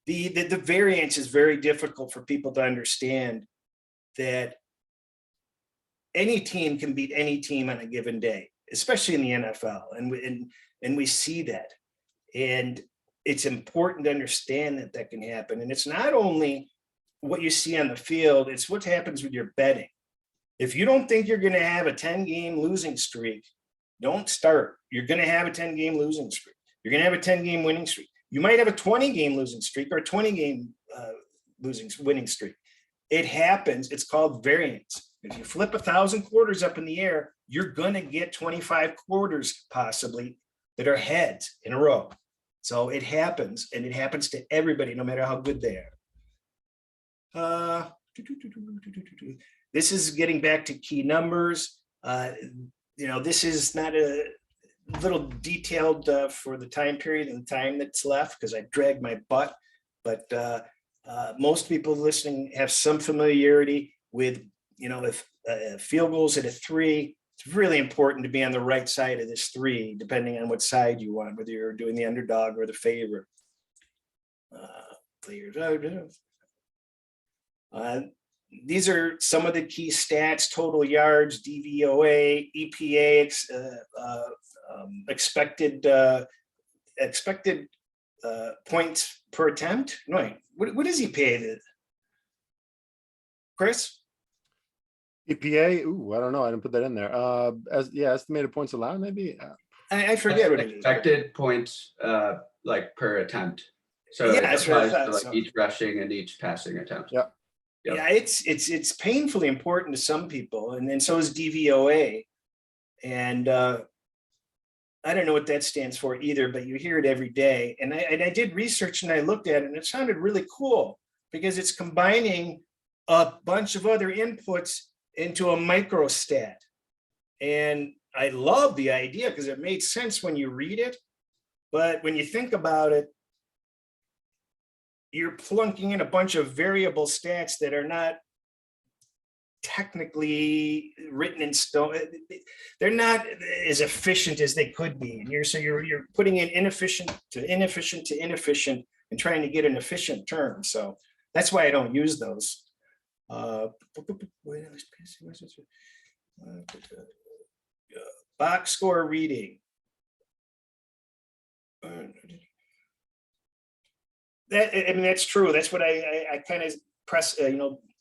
The variance is very difficult for people to understand, that any team can beat any team on a given day, especially in the NFL. And we see that. And it's important to understand that that can happen. And it's not only what you see on the field, it's what happens with your betting. If you don't think you're going to have a 10-game losing streak, don't start. You're going to have a 10-game losing streak. You're going to have a 10-game winning streak. You might have a 20-game losing streak or a 20-game winning streak. It happens. It's called variance. If you flip 1,000 quarters up in the air, you're going to get 25 quarters possibly that are heads in a row. So it happens, and it happens to everybody, no matter how good they are. This is getting back to key numbers. This is not a little detailed for the time period and the time that's left because I dragged my butt, but most people listening have some familiarity with, if field goals at a 3, it's really important to be on the right side of this 3, depending on what side you want, whether you're doing the underdog or the favorite. These are some of the key stats: total yards, DVOA, EPA, expected points per attempt. No, what is EPA? Chris? EPA? Ooh, I don't know. I didn't put that in there. Estimated points allowed, maybe. I forget what it is. Expected points, like per attempt. So yeah, it that's what I applies thought. to like So, each rushing and each passing attempt. Yeah. Yep. yeah, it's painfully important to some people, and then so is DVOA, and I don't know what that stands for either, but you hear it every day. And I did research and I looked at it, and it sounded really cool because it's combining a bunch of other inputs into a microstat. And I love the idea because it made sense when you read it. But when you think about it, you're plunking in a bunch of variable stats that are not technically written in stone. They're not as efficient as they could be. And you're putting in inefficient to inefficient to inefficient and trying to get an efficient term. So that's why I don't use those. Box score reading. That's true. That's what I kind of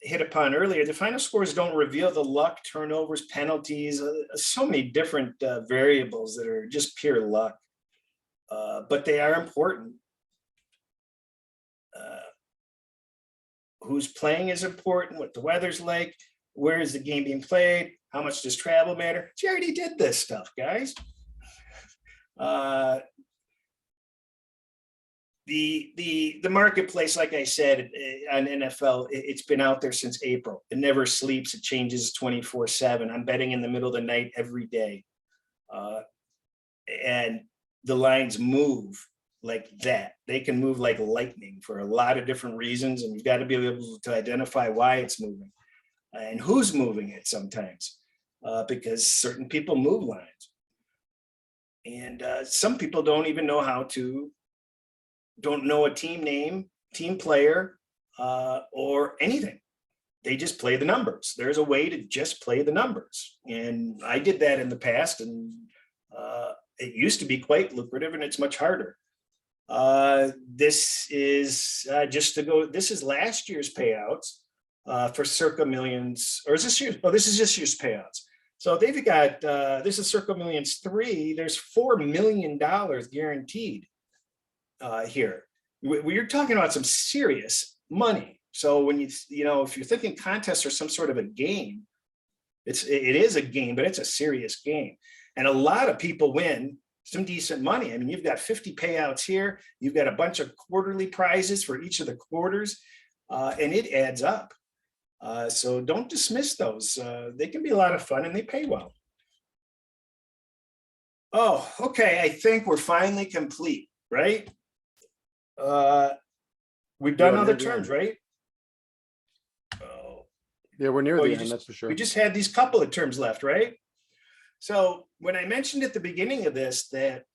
hit upon earlier. The final scores don't reveal the luck, turnovers, penalties, so many different variables that are just pure luck, but they are important. Who's playing is important, what the weather's like, where is the game being played, how much does travel matter? You already did this stuff, guys. The marketplace, like I said, on NFL, it's been out there since April. It never sleeps. It changes 24/7. I'm betting in the middle of the night every day. And the lines move like that. They can move like lightning for a lot of different reasons. And you've got to be able to identify why it's moving and who's moving it sometimes, because certain people move lines. And some people don't even know don't know a team name, team player, or anything. They just play the numbers. There's a way to just play the numbers. And I did that in the past, and it used to be quite lucrative, and it's much harder. This is this is last year's payouts for Circa Millions, or is this year? Oh, this is this year's payouts. So they've got, this is Circa Millions 3, there's $4 million guaranteed. Here, we're talking about some serious money. So when if you're thinking contests are some sort of a game, it is a game, but it's a serious game, and a lot of people win some decent money. I mean, you've got 50 payouts here, you've got a bunch of quarterly prizes for each of the quarters, and it adds up. So don't dismiss those. They can be a lot of fun, and they pay well. Oh, okay. I think we're finally complete, right? We've done other terms, right? Oh, Yeah, we're near the end, that's for sure. We just had these couple of terms left, right? So when I mentioned at the beginning of this that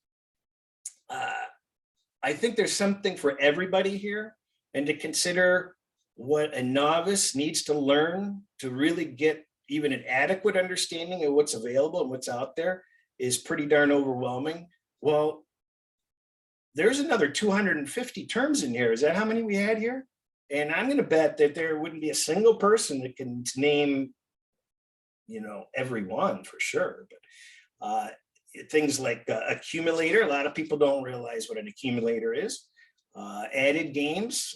I think there's something for everybody here, and to consider what a novice needs to learn to really get even an adequate understanding of what's available and what's out there is pretty darn overwhelming. Well, there's another 250 terms in here. Is that how many we had here? And I'm going to bet that there wouldn't be a single person that can name, every one for sure. But things like accumulator, a lot of people don't realize what an accumulator is. Added games,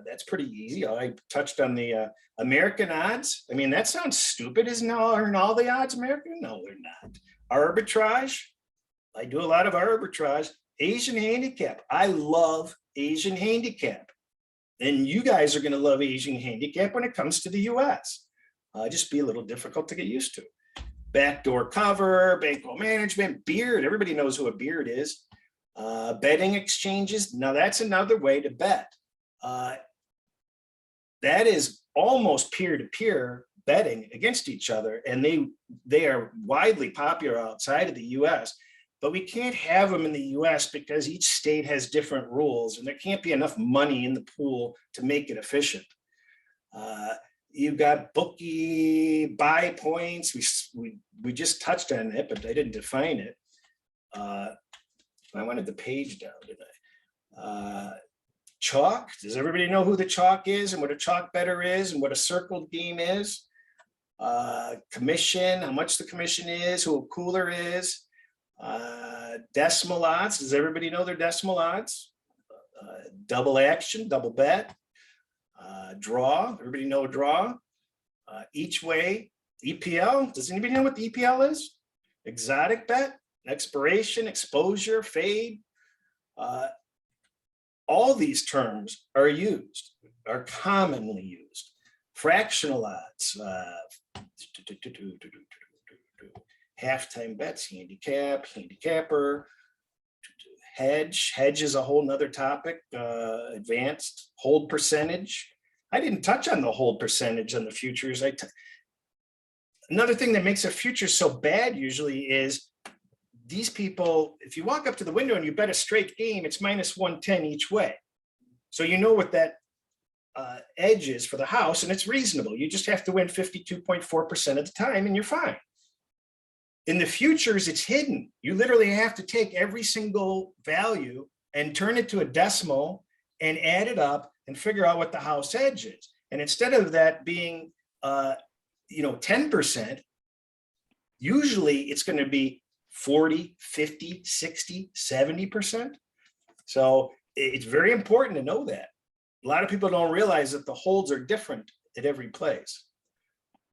that's pretty easy. I touched on the American odds. I mean, that sounds stupid. Aren't all the odds American? No, they're not. Arbitrage, I do a lot of arbitrage. Asian handicap, I love Asian handicap. And you guys are going to love Asian handicap when it comes to the US. Just be a little difficult to get used to. Backdoor cover, bankroll management, beard. Everybody knows who a beard is. Betting exchanges. Now that's another way to bet. That is almost peer-to-peer betting against each other. And they are widely popular outside of the US. But we can't have them in the US because each state has different rules and there can't be enough money in the pool to make it efficient. You've got bookie, buy points. We just touched on it, but I didn't define it. I wanted the page down, didn't I? Chalk, does everybody know who the chalk is and what a chalk bettor is and what a circled game is? Commission, how much the commission is, who a cooler is. Decimal odds, does everybody know their decimal odds? Double action, double bet. Draw, everybody know a draw. Each way, EPL, does anybody know what the EPL is? Exotic bet, expiration, exposure, fade. All these terms are commonly used. Fractional odds, halftime bets, handicap, handicapper, hedge is a whole nother topic, advanced hold percentage. I didn't touch on the hold percentage on the futures. Another thing that makes a future so bad usually is these people, if you walk up to the window and you bet a straight game, it's minus 110 each way. So you know what that edge is for the house, and it's reasonable. You just have to win 52.4% of the time and you're fine. In the futures, it's hidden. You literally have to take every single value and turn it to a decimal and add it up and figure out what the house edge is. And instead of that being 10%, usually it's going to be 40, 50, 60, 70%. So it's very important to know that. A lot of people don't realize that the holds are different at every place.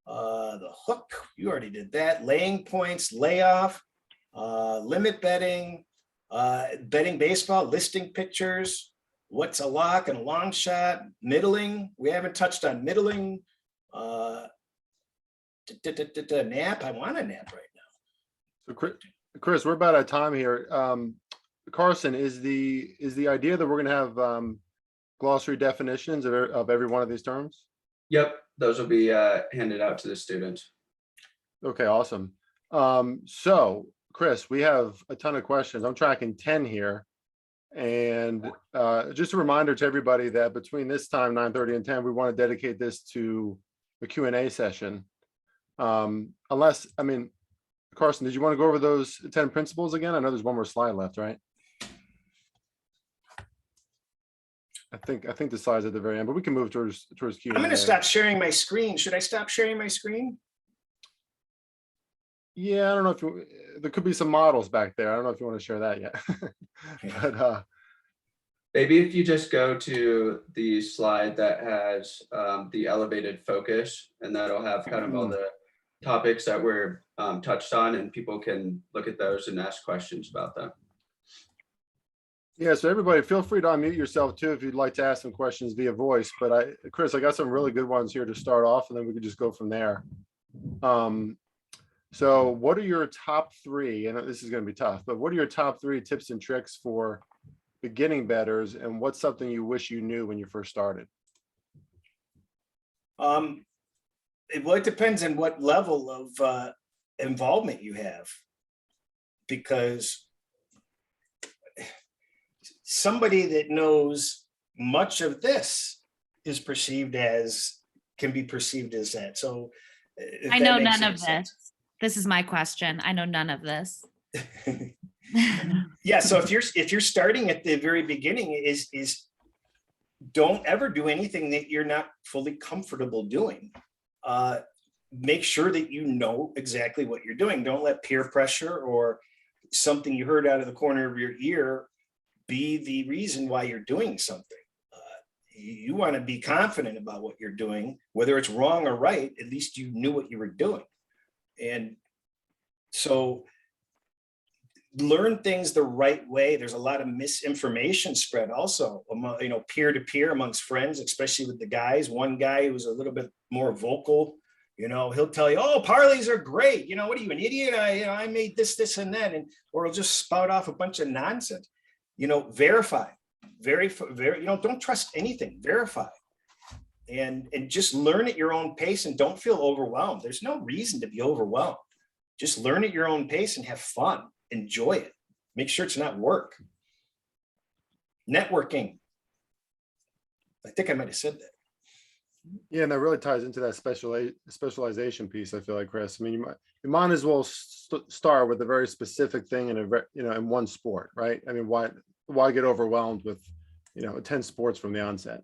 The hook, you already did that. Laying points, layoff, limit betting, betting baseball, listing pictures, what's a lock and a long shot, middling. We haven't touched on middling. Nap, I want a nap right now. So Chris, we're about out of time here. Carson, is the idea that we're going to have glossary definitions of every one of these terms? Yep, those will be handed out to the students. Okay, awesome. So Chris, we have a ton of questions. I'm tracking 10 here. And just a reminder to everybody that between this time, 9:30 and 10, we want to dedicate this to a Q&A session. Unless, Carson, did you want to go over those 10 principles again? I know there's one more slide left, right? I think the slide's at the very end, but we can move towards Q&A. I'm going to stop sharing my screen. Should I stop sharing my screen? Yeah, I don't know if there could be some models back there. I don't know if you want to share that yet. But maybe if you just go to the slide that has the elevated focus, and that'll have kind of all the topics that were touched on, and people can look at those and ask questions about them. Yeah, so everybody feel free to unmute yourself too if you'd like to ask some questions via voice. But Chris, I got some really good ones here to start off, and then we could just go from there. So what are your top three, and this is going to be tough, but what are your top three tips and tricks for beginning bettors, and what's something you wish you knew when you first started? Well, it depends on what level of involvement you have, because somebody that knows much of this can be perceived as that. So if I that know makes none any of sense. this. This is my question. I know none of this. Yeah, so if you're starting at the very beginning, is don't ever do anything that you're not fully comfortable doing. Make sure that you know exactly what you're doing. Don't let peer pressure or something you heard out of the corner of your ear be the reason why you're doing something. You want to be confident about what you're doing, whether it's wrong or right. At least you knew what you were doing. And so learn things the right way. There's a lot of misinformation spread also among, peer to peer amongst friends, especially with the guys. One guy who's a little bit more vocal, he'll tell you, oh, parlays are great. What are you, an idiot? I made this and that. Or he'll just spout off a bunch of nonsense. Verify, don't trust anything, verify. And just learn at your own pace and don't feel overwhelmed. There's no reason to be overwhelmed. Just learn at your own pace and have fun. Enjoy it. Make sure it's not work. Networking. I think I might have said that. Yeah, and that really ties into that specialization piece. I feel like, Chris. I mean, you might as well start with a very specific thing in one sport, right? I mean, why get overwhelmed with 10 sports from the onset?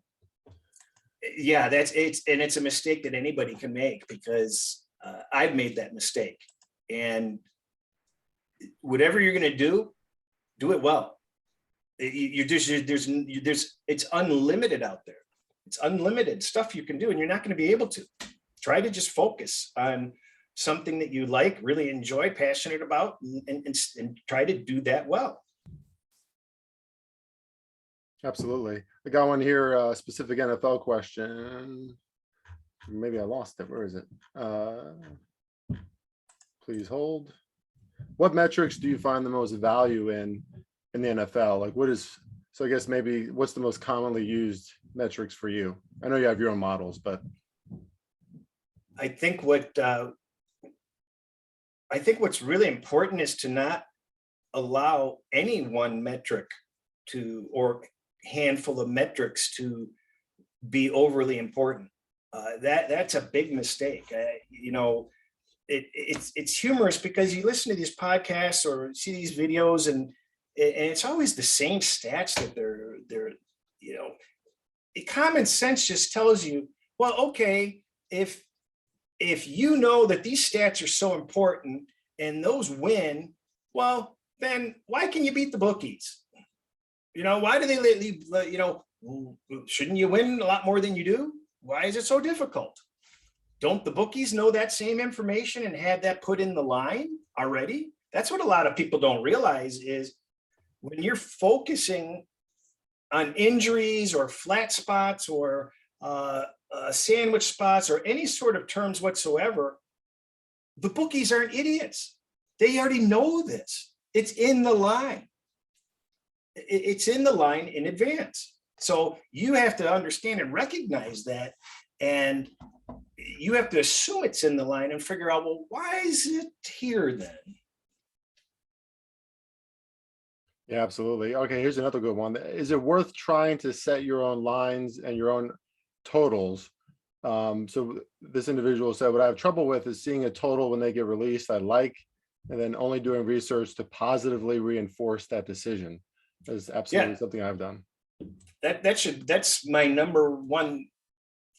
Yeah, it's a mistake that anybody can make, because I've made that mistake. And whatever you're going to do it well. It's unlimited out there. It's unlimited stuff you can do, and you're not going to be able to. Try to just focus on something that you like, really enjoy, passionate about, and try to do that well. Absolutely. I got one here, a specific NFL question. Maybe I lost it. Where is it? Please hold. What metrics do you find the most value in the NFL? So I guess maybe what's the most commonly used metrics for you? I know you have your own models, but I think what's really important is to not allow any one metric or handful of metrics to be overly important. That's a big mistake. It's humorous because you listen to these podcasts or see these videos, and it's always the same stats that they're common sense just tells you, well, okay, if you know that these stats are so important and those win, well, then why can you beat the bookies? Why do they leave? Shouldn't you win a lot more than you do? Why is it so difficult? Don't the bookies know that same information and have that put in the line already? That's what a lot of people don't realize is when you're focusing on injuries or flat spots or sandwich spots or any sort of terms whatsoever, the bookies aren't idiots. They already know this. It's in the line. It's in the line in advance. So you have to understand and recognize that, and you have to assume it's in the line and figure out, well, why is it here then? yeah, absolutely. Okay, here's another good one. Is it worth trying to set your own lines and your own totals? So this individual said, what I have trouble with is seeing a total when they get released I like, and then only doing research to positively reinforce that decision. That's absolutely something I've done. That's my number one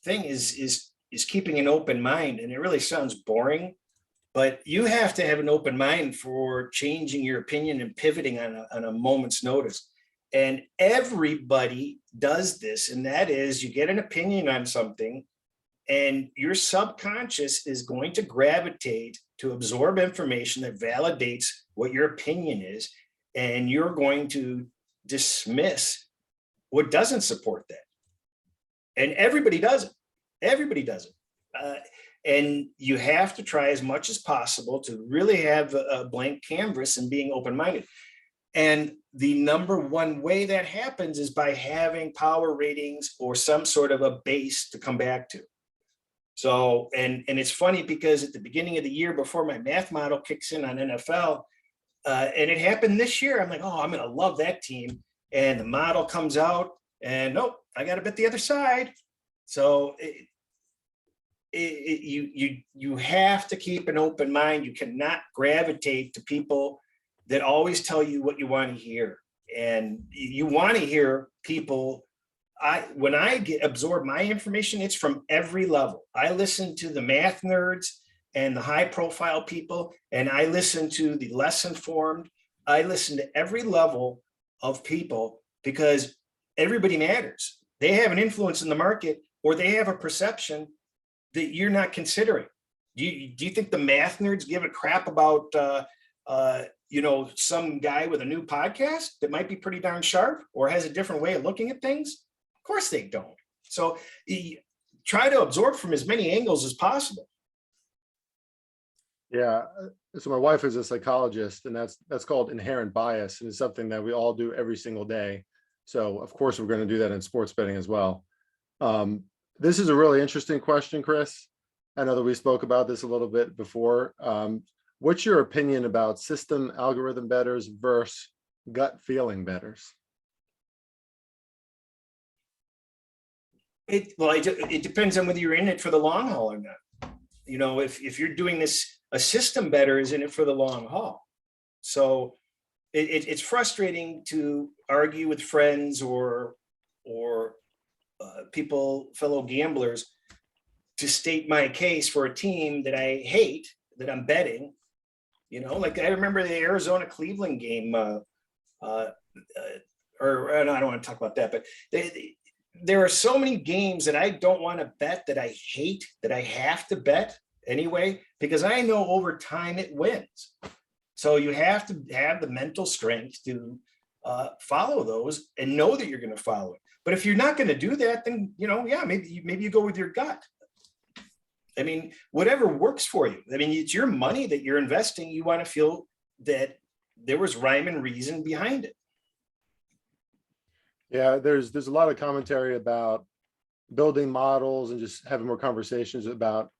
thing is keeping an open mind. And it really sounds boring, but you have to have an open mind for changing your opinion and pivoting on a moment's notice. And everybody does this. And that is, you get an opinion on something and your subconscious is going to gravitate to absorb information that validates what your opinion is. And you're going to dismiss what doesn't support that. And everybody does it. Everybody does it. And you have to try as much as possible to really have a blank canvas and being open-minded. And the number one way that happens is by having power ratings or some sort of a base to come back to. So, and it's funny because at the beginning of the year before my math model kicks in on NFL, and it happened this year, I'm like, oh, I'm going to love that team. And the model comes out and nope, I got to bet the other side. So you have to keep an open mind. You cannot gravitate to people that always tell you what you want to hear. And you want to hear people. When I absorb my information, it's from every level. I listen to the math nerds and the high profile people, and I listen to the less informed. I listen to every level of people because everybody matters. They have an influence in the market, or they have a perception that you're not considering. Do you think the math nerds give a crap about some guy with a new podcast that might be pretty darn sharp or has a different way of looking at things? Of course they don't. So try to absorb from as many angles as possible. Yeah. So my wife is a psychologist, and that's called inherent bias, and it's something that we all do every single day. So of course we're going to do that in sports betting as well. This is a really interesting question, Chris. I know that we spoke about this a little bit before. What's your opinion about system algorithm bettors versus gut feeling bettors? It depends on whether you're in it for the long haul or not. If you're doing this, a system bettor is in it for the long haul. So it's frustrating to argue with friends or fellow gamblers, to state my case for a team that I hate, that I'm betting. Like I remember the Arizona Cleveland game, or I don't want to talk about that, but there are so many games that I don't want to bet, that I hate, that I have to bet anyway, because I know over time it wins. So you have to have the mental strength to follow those and know that you're going to follow it. But if you're not going to do that, then, maybe you go with your gut. I mean, whatever works for you. I mean, it's your money that you're investing. You want to feel that there was rhyme and reason behind it. Yeah, there's a lot of commentary about building models and just having more conversations about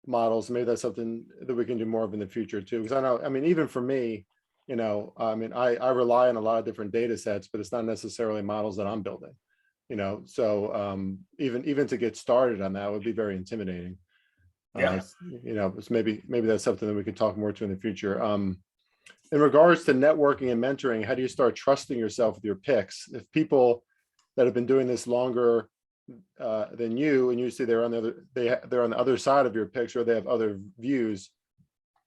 models. Maybe that's something that we can do more of in the future too. Because even for me, I rely on a lot of different data sets, but it's not necessarily models that I'm building. So even to get started on that would be very intimidating. Yeah. It's maybe that's something that we could talk more to in the future. In regards to networking and mentoring, how do you start trusting yourself with your picks? If people that have been doing this longer than you, and you see they're on the other side of your picks, or they have other views,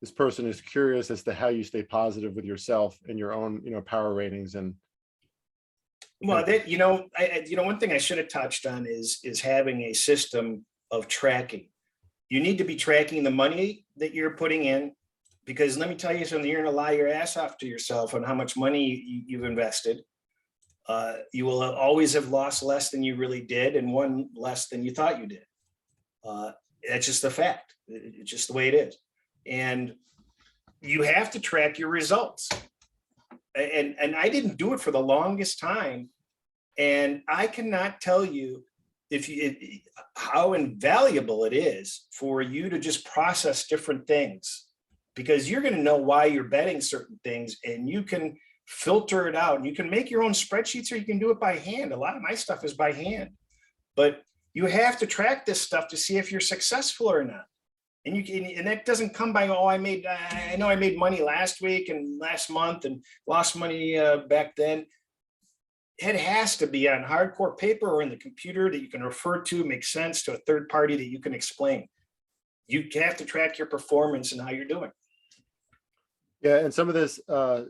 this person is curious as to how you stay positive with yourself and your own, power ratings. And well, one thing I should have touched on is having a system of tracking. You need to be tracking the money that you're putting in, because let me tell you something, you're going to lie your ass off to yourself on how much money you've invested. You will always have lost less than you really did and won less than you thought you did. That's just a fact. It's just the way it is. And you have to track your results. And I didn't do it for the longest time. And I cannot tell you how invaluable it is for you to just process different things, because you're going to know why you're betting certain things, and you can filter it out. You can make your own spreadsheets, or you can do it by hand. A lot of my stuff is by hand, but you have to track this stuff to see if you're successful or not. And that doesn't come by, I know I made money last week and last month and lost money back then. It has to be on hardcore paper or in the computer that you can refer to, make sense to a third party that you can explain. You have to track your performance and how you're doing. Yeah, and some of this,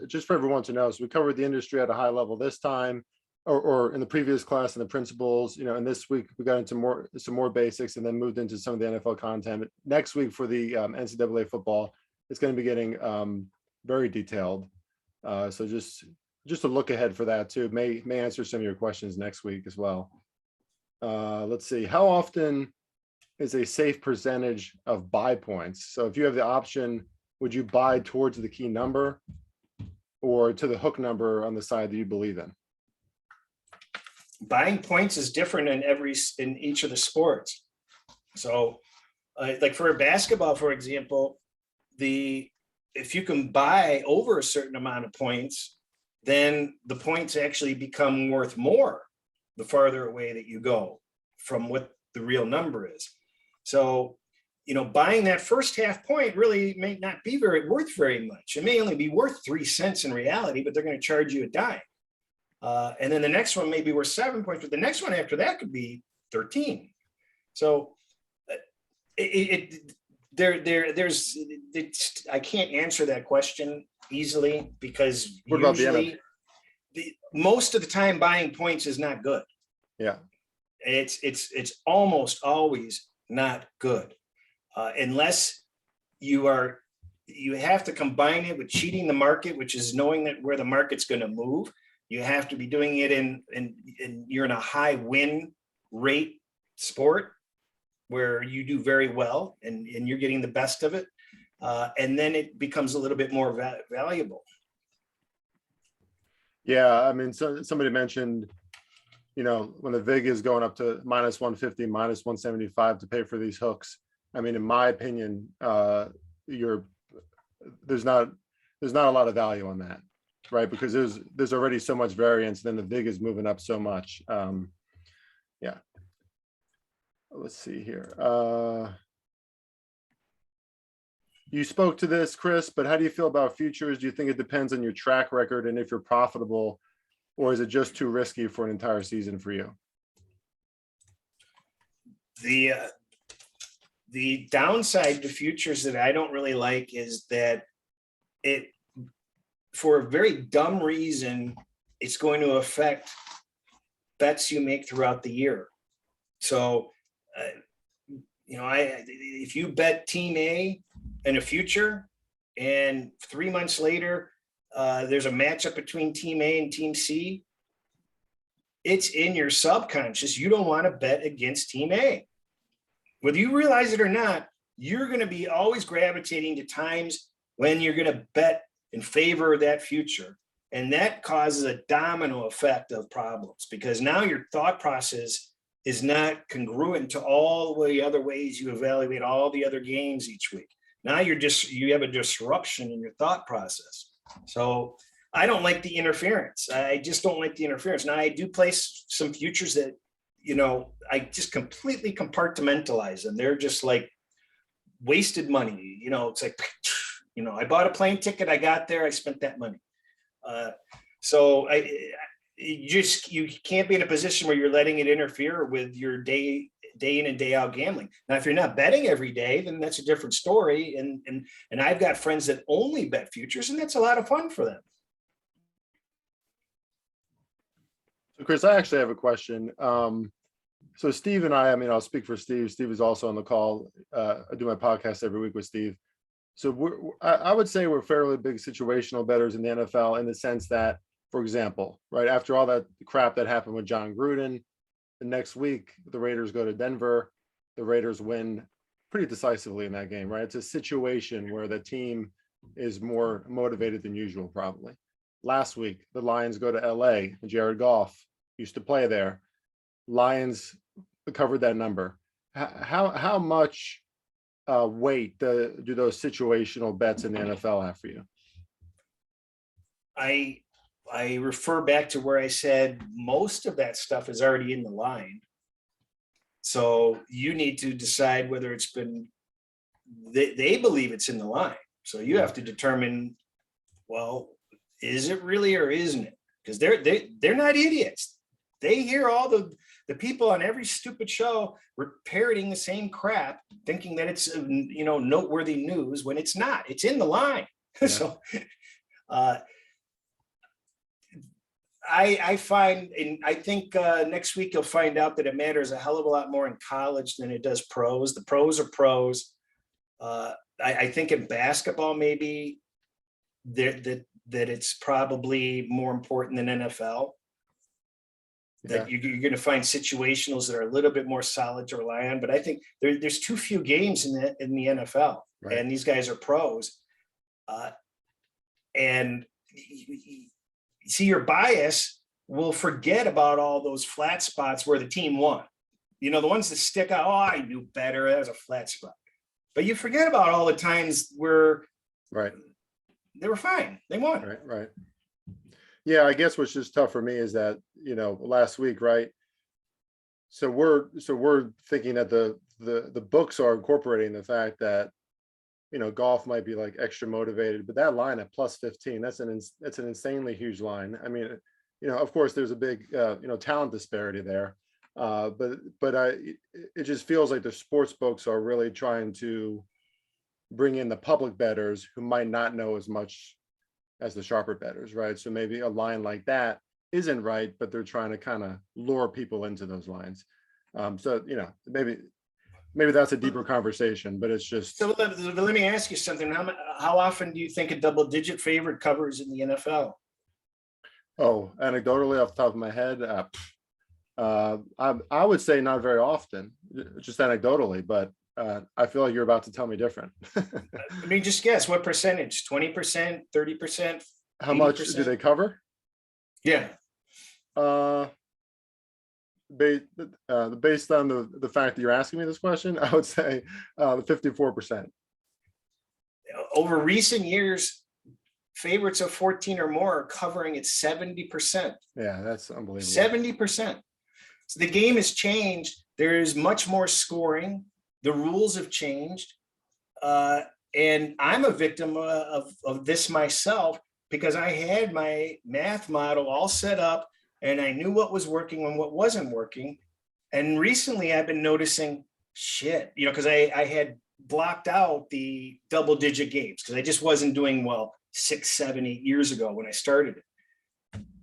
just for everyone to know, so we covered the industry at a high level this time, or in the previous class, and the principles, and this week we got into some more basics, and then moved into some of the NFL content. But next week for the NCAA football, it's going to be getting very detailed. So just a look ahead for that too. May answer some of your questions next week as well. Let's see, how often is a safe percentage of buy points? So if you have the option, would you buy towards the key number or to the hook number on the side that you believe in? Buying points is different in each of the sports. So like for basketball, for example, if you can buy over a certain amount of points, then the points actually become worth more the farther away that you go from what the real number is. So buying that first half point really may not be worth very much. It may only be worth 3 cents in reality, but they're going to charge you a dime. And then the next one may be worth 7 points, but the next one after that could be 13. So I can't answer that question easily, because What about the usually most of the time buying points is not good. Yeah. It's almost always not good, unless you have to combine it with cheating the market, which is knowing that where the market's going to move. You have to be doing it in you're in a high win rate sport where you do very well and you're getting the best of it. And then it becomes a little bit more valuable. Yeah. I mean, so somebody mentioned, when the VIG is going up to minus 150, minus 175 to pay for these hooks. I mean, in my opinion, there's not a lot of value on that, right? Because there's already so much variance, then the VIG is moving up so much. Yeah. Let's see here. You spoke to this, Chris, but how do you feel about futures? Do you think it depends on your track record and if you're profitable, or is it just too risky for an entire season for you? The downside to futures that I don't really like is that it, for a very dumb reason, it's going to affect bets you make throughout the year. So, if you bet team A in a future and 3 months later, there's a matchup between team A and team C, it's in your subconscious. You don't want to bet against team A. Whether you realize it or not, you're going to be always gravitating to times when you're going to bet in favor of that future. And that causes a domino effect of problems, because now your thought process is not congruent to all the other ways you evaluate all the other games each week. Now you have a disruption in your thought process. So I don't like the interference. I just don't like the interference. Now I do place some futures that, I just completely compartmentalize them. They're just like wasted money. It's like, I bought a plane ticket, I got there, I spent that money. So you can't be in a position where you're letting it interfere with your day in and day out gambling. Now, if you're not betting every day, then that's a different story. And I've got friends that only bet futures, and that's a lot of fun for them. So Chris, I actually have a question. So Steve and I mean, I'll speak for Steve. Steve is also on the call. I do my podcast every week with Steve. So I would say we're fairly big situational bettors in the NFL, in the sense that, for example, right after all that crap that happened with John Gruden, the next week the Raiders go to Denver. The Raiders win pretty decisively in that game, right? It's a situation where the team is more motivated than usual, probably. Last week, the Lions go to LA. Jared Goff used to play there. Lions covered that number. How much weight do those situational bets in the NFL have for you? I refer back to where I said most of that stuff is already in the line. So you need to decide whether it's been, they believe it's in the line. So you have to determine, well, is it really or isn't it? Because they're not idiots. They hear all the people on every stupid show parroting the same crap, thinking that it's noteworthy news when it's not. It's in the line. Yeah. So I find, and I think next week you'll find out that it matters a hell of a lot more in college than it does pros. The pros are pros. I think in basketball maybe that it's probably more important than NFL. That you're going to find situationals that are a little bit more solid to rely on. But I think there's too few games in the NFL, right? And these guys are pros. And you see, your bias will forget about all those flat spots where the team won. The ones that stick out, oh, I knew better, that was a flat spot. But you forget about all the times where they were fine, they won. Right. Yeah, I guess what's just tough for me is that, last week, right? So we're thinking that the the books are incorporating the fact that, golf might be like extra motivated, but that line at plus 15, that's an insanely huge line. I mean, of course there's a big, talent disparity there. It just feels like the sports books are really trying to bring in the public bettors who might not know as much as the sharper bettors, right? So maybe a line like that isn't right, but they're trying to kind of lure people into those lines. So, maybe that's a deeper conversation, but it's just. So let me ask you something. How often do you think a double-digit favorite covers in the NFL? Oh, anecdotally off the top of my head, I would say not very often, just anecdotally, but I feel like you're about to tell me different. I mean, just guess what percentage, 20%, 30%? How much do they cover? Yeah. Based on the fact that you're asking me this question, I would say 54%. Over recent years, favorites of 14 or more are covering at 70%. Yeah, that's unbelievable. 70%. So the game has changed. There is much more scoring. The rules have changed. And I'm a victim of this myself, because I had my math model all set up and I knew what was working and what wasn't working. And recently I've been noticing shit, because I had blocked out the double-digit games because I just wasn't doing well 6, 7, 8 years ago when I started it.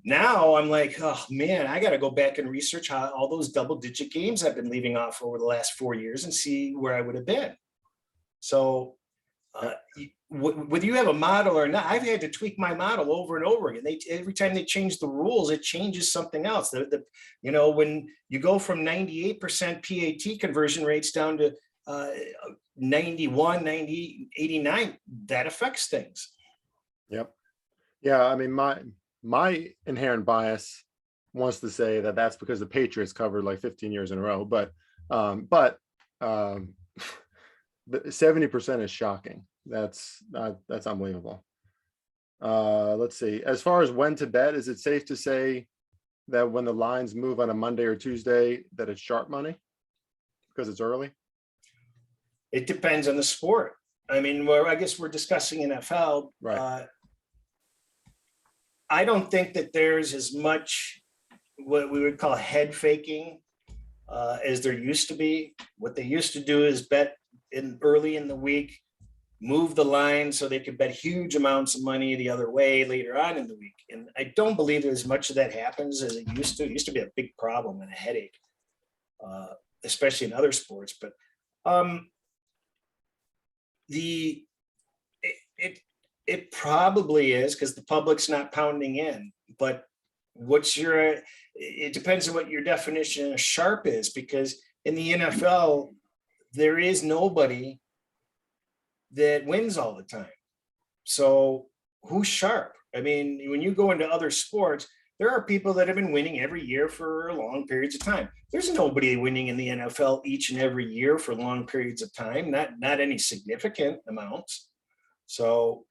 Now I'm like, oh man, I got to go back and research how all those double-digit games I've been leaving off over the last 4 years and see where I would have been. So whether you have a model or not, I've had to tweak my model over and over again. Every time they change the rules, it changes something else. When you go from 98% PAT conversion rates down to 91, 90, 89, that affects things. Yep. Yeah, I mean, my inherent bias wants to say that that's because the Patriots covered like 15 years in a row, but 70% is shocking. That's unbelievable. Let's see. As far as when to bet, is it safe to say that when the lines move on a Monday or Tuesday, that it's sharp money because it's early? It depends on the sport. I mean, I guess we're discussing NFL. Right. I don't think that there's as much what we would call head faking as there used to be. What they used to do is bet early in the week, move the line so they could bet huge amounts of money the other way later on in the week. And I don't believe there's much of that happens as it used to. It used to be a big problem and a headache, especially in other sports. But it probably is because the public's not pounding in. But it depends on what your definition of sharp is, because in the NFL, there is nobody that wins all the time. So who's sharp? I mean, when you go into other sports, there are people that have been winning every year for long periods of time. There's nobody winning in the NFL each and every year for long periods of time, not any significant amounts. So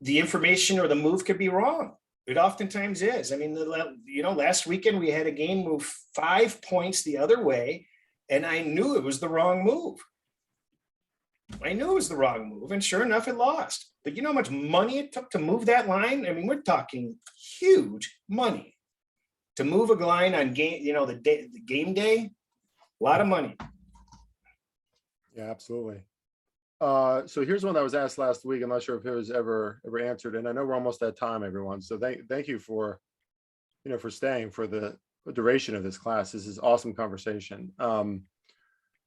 the information or the move could be wrong. It oftentimes is. I mean, last weekend we had a game move 5 points the other way, and I knew it was the wrong move. And sure enough, it lost. But you know how much money it took to move that line? I mean, we're talking huge money to move a line on game, the game day. A lot of money. Yeah, absolutely. So here's one that was asked last week. I'm not sure if it was ever answered, and I know we're almost at time, everyone. So thank you for staying for the duration of this class. This is awesome conversation.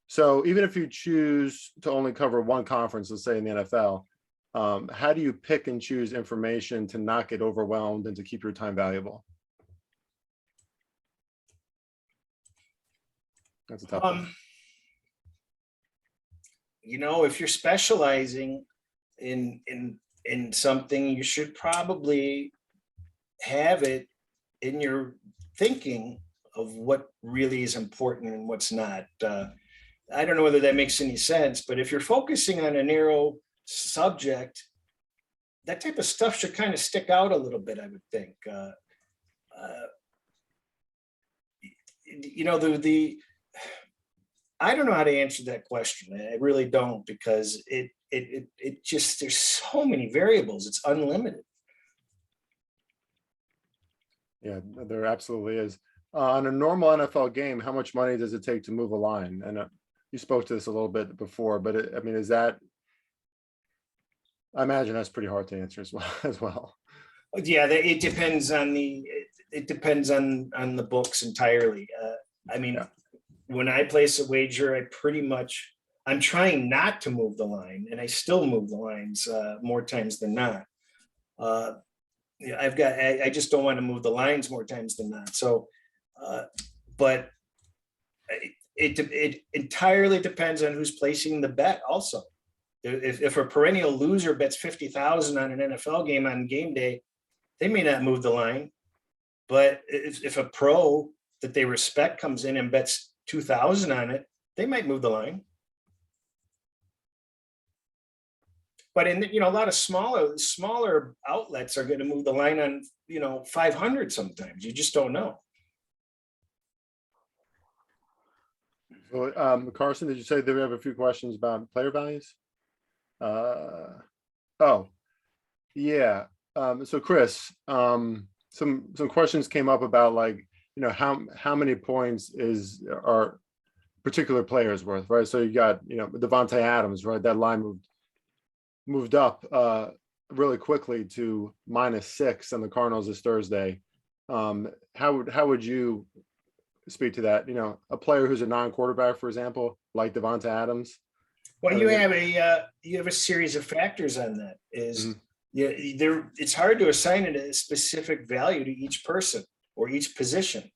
So even if you choose to only cover one conference, let's say in the NFL, how do you pick and choose information to not get overwhelmed and to keep your time valuable? That's a tough one. If you're specializing in something, you should probably have it in your thinking of what really is important and what's not. I don't know whether that makes any sense, but if you're focusing on a narrow subject, that type of stuff should kind of stick out a little bit, I would think. I don't know how to answer that question. I really don't, because it just, there's so many variables. It's unlimited. Yeah, there absolutely is. On a normal NFL game, how much money does it take to move a line? And you spoke to this a little bit before, but I mean, is that? I imagine that's pretty hard to answer as well. As well. Yeah, it depends on it depends on the books entirely. I mean, Yeah. when I place a wager, I'm trying not to move the line, and I still move the lines more times than not. Yeah, I just don't want to move the lines more times than not. So, but it entirely depends on who's placing the bet also. If a perennial loser bets 50,000 on an NFL game on game day, they may not move the line. But if a pro that they respect comes in and bets 2,000 on it, they might move the line. But in a lot of smaller outlets are going to move the line on 500 sometimes. You just don't know. So, Carson, did you say that we have a few questions about player values? Oh, yeah. So Chris, some questions came up about, like, how many points are particular players worth, right? So you got, Devontae Adams, right? That line moved up really quickly to -6 on the Cardinals this Thursday. How would you speak to that? A player who's a non-quarterback, for example, like Devontae Adams. Well, you have a series of factors on that. It's hard to assign it a specific value to each person or each position.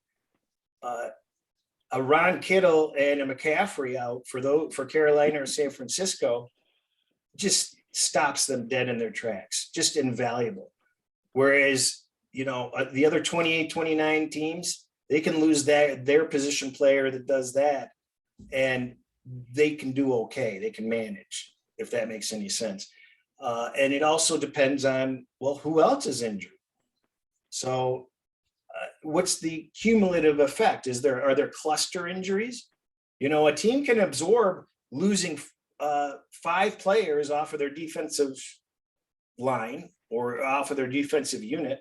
A Ron Kittle and a McCaffrey out for Carolina or San Francisco just stops them dead in their tracks, just invaluable. Whereas, the other 28, 29 teams, they can lose their position player that does that, and they can do okay. They can manage, if that makes any sense. And it also depends on, well, who else is injured? So what's the cumulative effect? Are there cluster injuries? A team can absorb losing 5 players off of their defensive line or off of their defensive unit.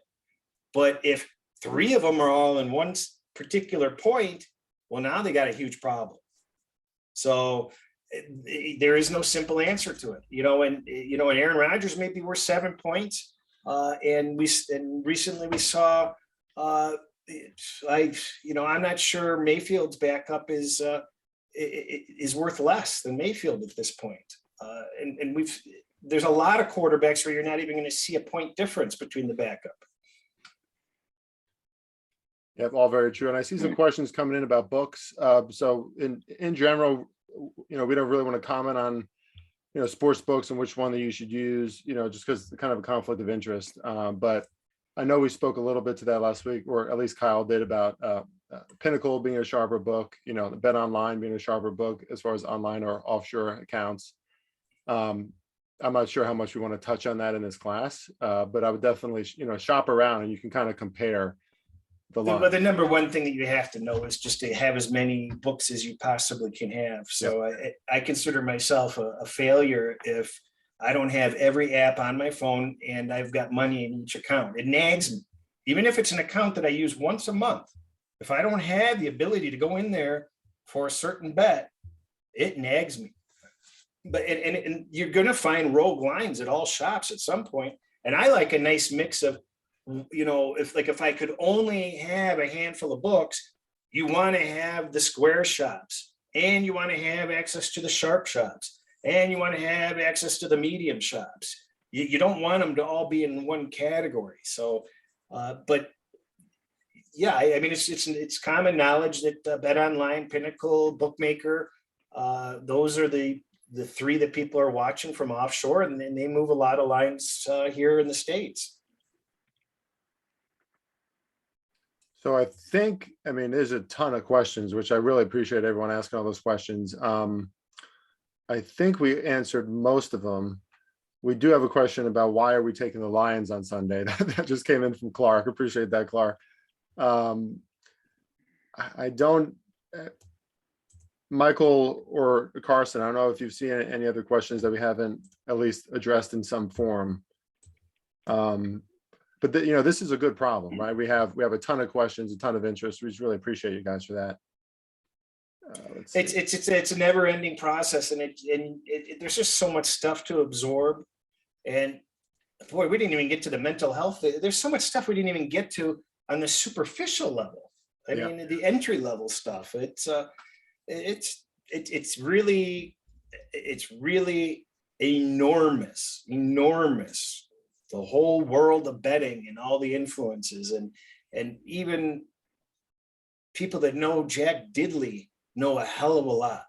But if 3 of them are all in one particular point, well, now they got a huge problem. So there is no simple answer to it, and Aaron Rodgers may be worth 7 points. And recently we saw, I'm not sure Mayfield's backup is worth less than Mayfield at this point. And there's a lot of quarterbacks where you're not even going to see a point difference between the backup. Yep, all very true. And I see some questions coming in about books. So in general, we don't really want to comment on, sports books and which one that you should use, just because it's kind of a conflict of interest. But I know we spoke a little bit to that last week, or at least Kyle did, about Pinnacle being a sharper book, the Bet Online being a sharper book as far as online or offshore accounts. I'm not sure how much we want to touch on that in this class, but I would definitely, shop around, and you can kind of compare the line. But the number one thing that you have to know is just to have as many books as you possibly can have. So I consider myself a failure if I don't have every app on my phone and I've got money in each account. It nags me. Even if it's an account that I use once a month, if I don't have the ability to go in there for a certain bet, it nags me. But and you're going to find rogue lines at all shops at some point. And I like a nice mix of, if I could only have a handful of books, you want to have the square shops, and you want to have access to the sharp shops, and you want to have access to the medium shops. You don't want them to all be in one category. So, but yeah, I mean, it's common knowledge that Bet Online, Pinnacle, Bookmaker, those are the 3 that people are watching from offshore, and then they move a lot of lines here in the States. So I think, there's a ton of questions, which I really appreciate everyone asking all those questions. I think we answered most of them. We do have a question about why are we taking the Lions on Sunday? That just came in from Clark. Appreciate that, Clark. My Michael or Carson, I don't know if you've seen any other questions that we haven't at least addressed in some form. But this is a good problem, right? We have a ton of questions, a ton of interest. We just really appreciate you guys for that. It's a never ending process, and there's just so much stuff to absorb. And boy, we didn't even get to the mental health. There's so much stuff we didn't even get to on the superficial level. I mean, the entry level stuff. It's really enormous. The whole world of betting and all the influences, and even people that know Jack Diddley know a hell of a lot.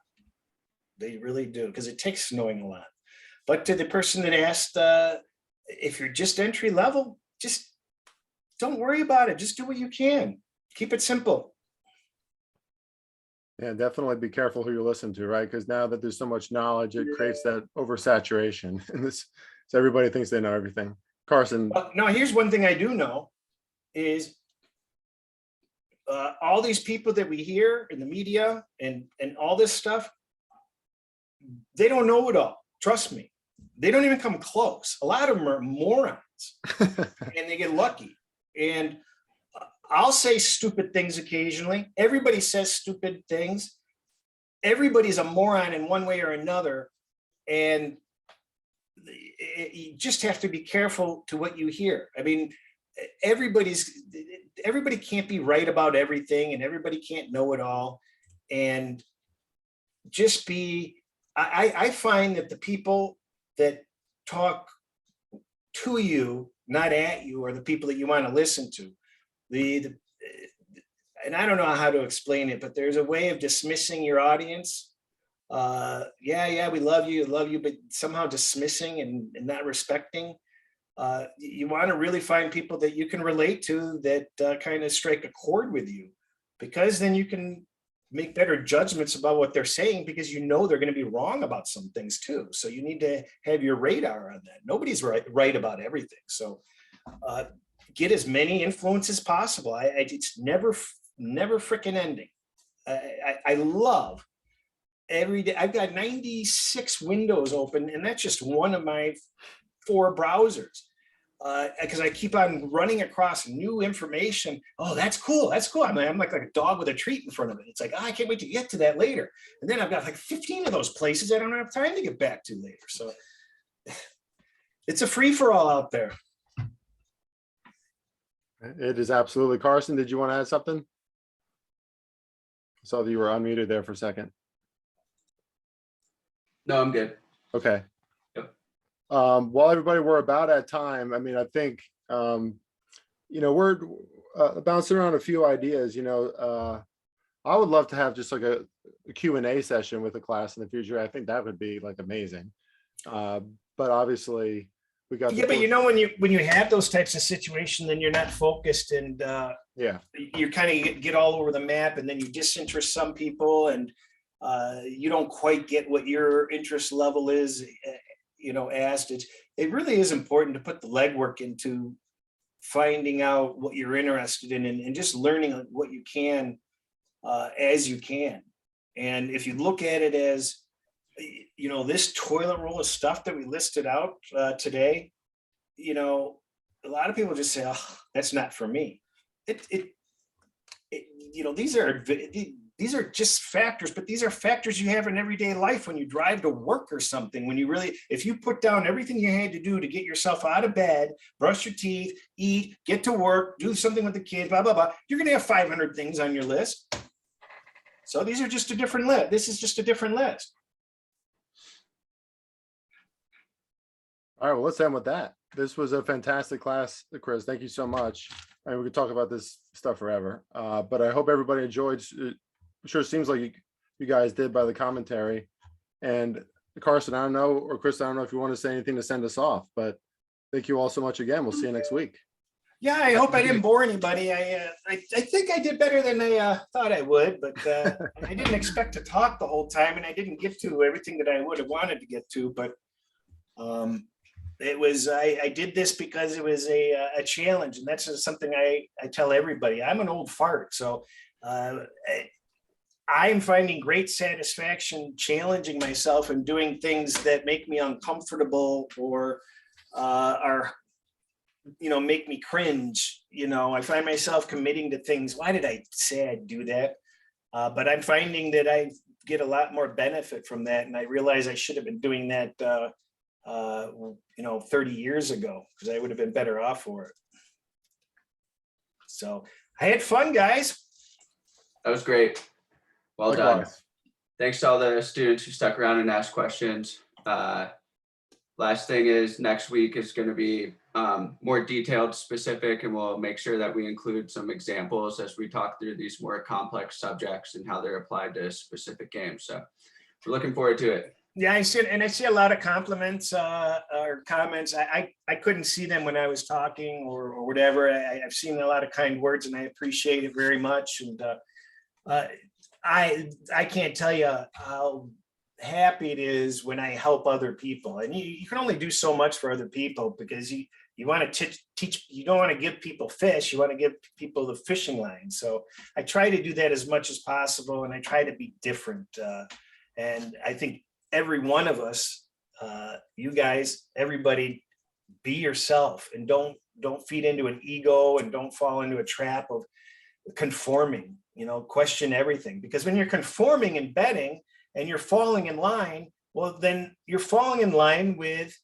They really do, because it takes knowing a lot. But to the person that asked, if you're just entry level, just don't worry about it. Just do what you can. Keep it simple. Yeah, definitely be careful who you listen to, right? Because now that there's so much knowledge, it creates that oversaturation. And so everybody thinks they know everything. Carson. Now, here's one thing I do know is all these people that we hear in the media and all this stuff, they don't know it all. Trust me. They don't even come close. A lot of them are morons and they get lucky. And I'll say stupid things occasionally. Everybody says stupid things. Everybody's a moron in one way or another. And you just have to be careful to what you hear. I mean, everybody can't be right about everything, and everybody can't know it all. And just I find that the people that talk to you, not at you, are the people that you want to listen to. And I don't know how to explain it, but there's a way of dismissing your audience. Yeah, we love you, but somehow dismissing and not respecting. You want to really find people that you can relate to, that kind of strike a chord with you, because then you can make better judgments about what they're saying, because you know they're going to be wrong about some things too. So you need to have your radar on that. Nobody's right about everything. So get as many influences possible. It's never freaking ending. I love every day. I've got 96 windows open, and that's just one of my 4 browsers, because I keep on running across new information. Oh, that's cool. I'm like a dog with a treat in front of it. It's like, oh, I can't wait to get to that later. And then I've got like 15 of those places I don't have time to get back to later. So it's a free for all out there. It is absolutely. Carson, did you want to add something? I saw that you were unmuted there for a second. No, I'm good. Okay. Yep. While everybody, we're about at time. I mean, I think, we're bouncing around a few ideas. I would love to have just like a Q&A session with the class in the future. I think that would be like amazing. But obviously we got. Yeah, but when you have those types of situations, then you're not focused, and you kind of get all over the map, and then you disinterest some people, and you don't quite get what your interest level is, asked. It really is important to put the legwork into finding out what you're interested in, and just learning what you can as you can. And if you look at it as, this toilet roll of stuff that we listed out today, a lot of people just say, oh, that's not for me. These are just factors, but these are factors you have in everyday life when you drive to work or something. If you put down everything you had to do to get yourself out of bed, brush your teeth, eat, get to work, do something with the kids, blah, blah, blah, you're going to have 500 things on your list. So these are just a different list. This is just a different list. All right, well, let's end with that. This was a fantastic class, Chris. Thank you so much. I mean, we could talk about this stuff forever, but I hope everybody enjoyed. It sure seems like you guys did by the commentary. And Carson, I don't know, or Chris, I don't know if you want to say anything to send us off, but thank you all so much again. We'll see you next week. Yeah, I hope I didn't bore anybody. I think I did better than I thought I would, but I didn't expect to talk the whole time, and I didn't get to everything that I would have wanted to get to, but it was, I did this because it was a challenge, and that's just something I tell everybody. I'm an old fart, so I'm finding great satisfaction challenging myself and doing things that make me uncomfortable or are, make me cringe. I find myself committing to things. Why did I say I'd do that? But I'm finding that I get a lot more benefit from that. And I realize I should have been doing that, 30 years ago, because I would have been better off for it. So I had fun, guys. That was great. Well done. Likewise. Thanks to all the students who stuck around and asked questions. Last thing is next week is going to be more detailed, specific, and we'll make sure that we include some examples as we talk through these more complex subjects and how they're applied to specific games. So we're looking forward to it. Yeah, I see a lot of compliments or comments. I couldn't see them when I was talking or whatever. I've seen a lot of kind words and I appreciate it very much. And I can't tell you how happy it is when I help other people. And you can only do so much for other people because you want to teach, you don't want to give people fish, you want to give people the fishing line. So I try to do that as much as possible, and I try to be different. And I think every one of us, you guys, everybody, be yourself and don't feed into an ego and don't fall into a trap of conforming, question everything. Because when you're conforming and betting and you're falling in line, well, then you're falling in line with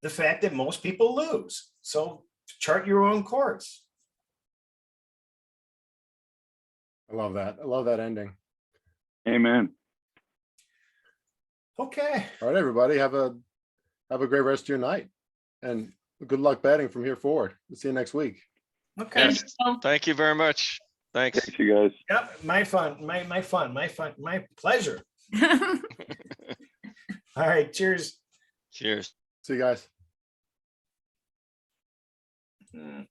the fact that most people lose. So chart your own course. I love that. I love that ending. Amen. Okay. All right, everybody, have a great rest of your night, and good luck betting from here forward. We'll see you next week. Okay. Yes. Thank you very much. Thanks. Thanks, you guys. Yep. My pleasure. All right. Cheers. Cheers. See you guys. Mm.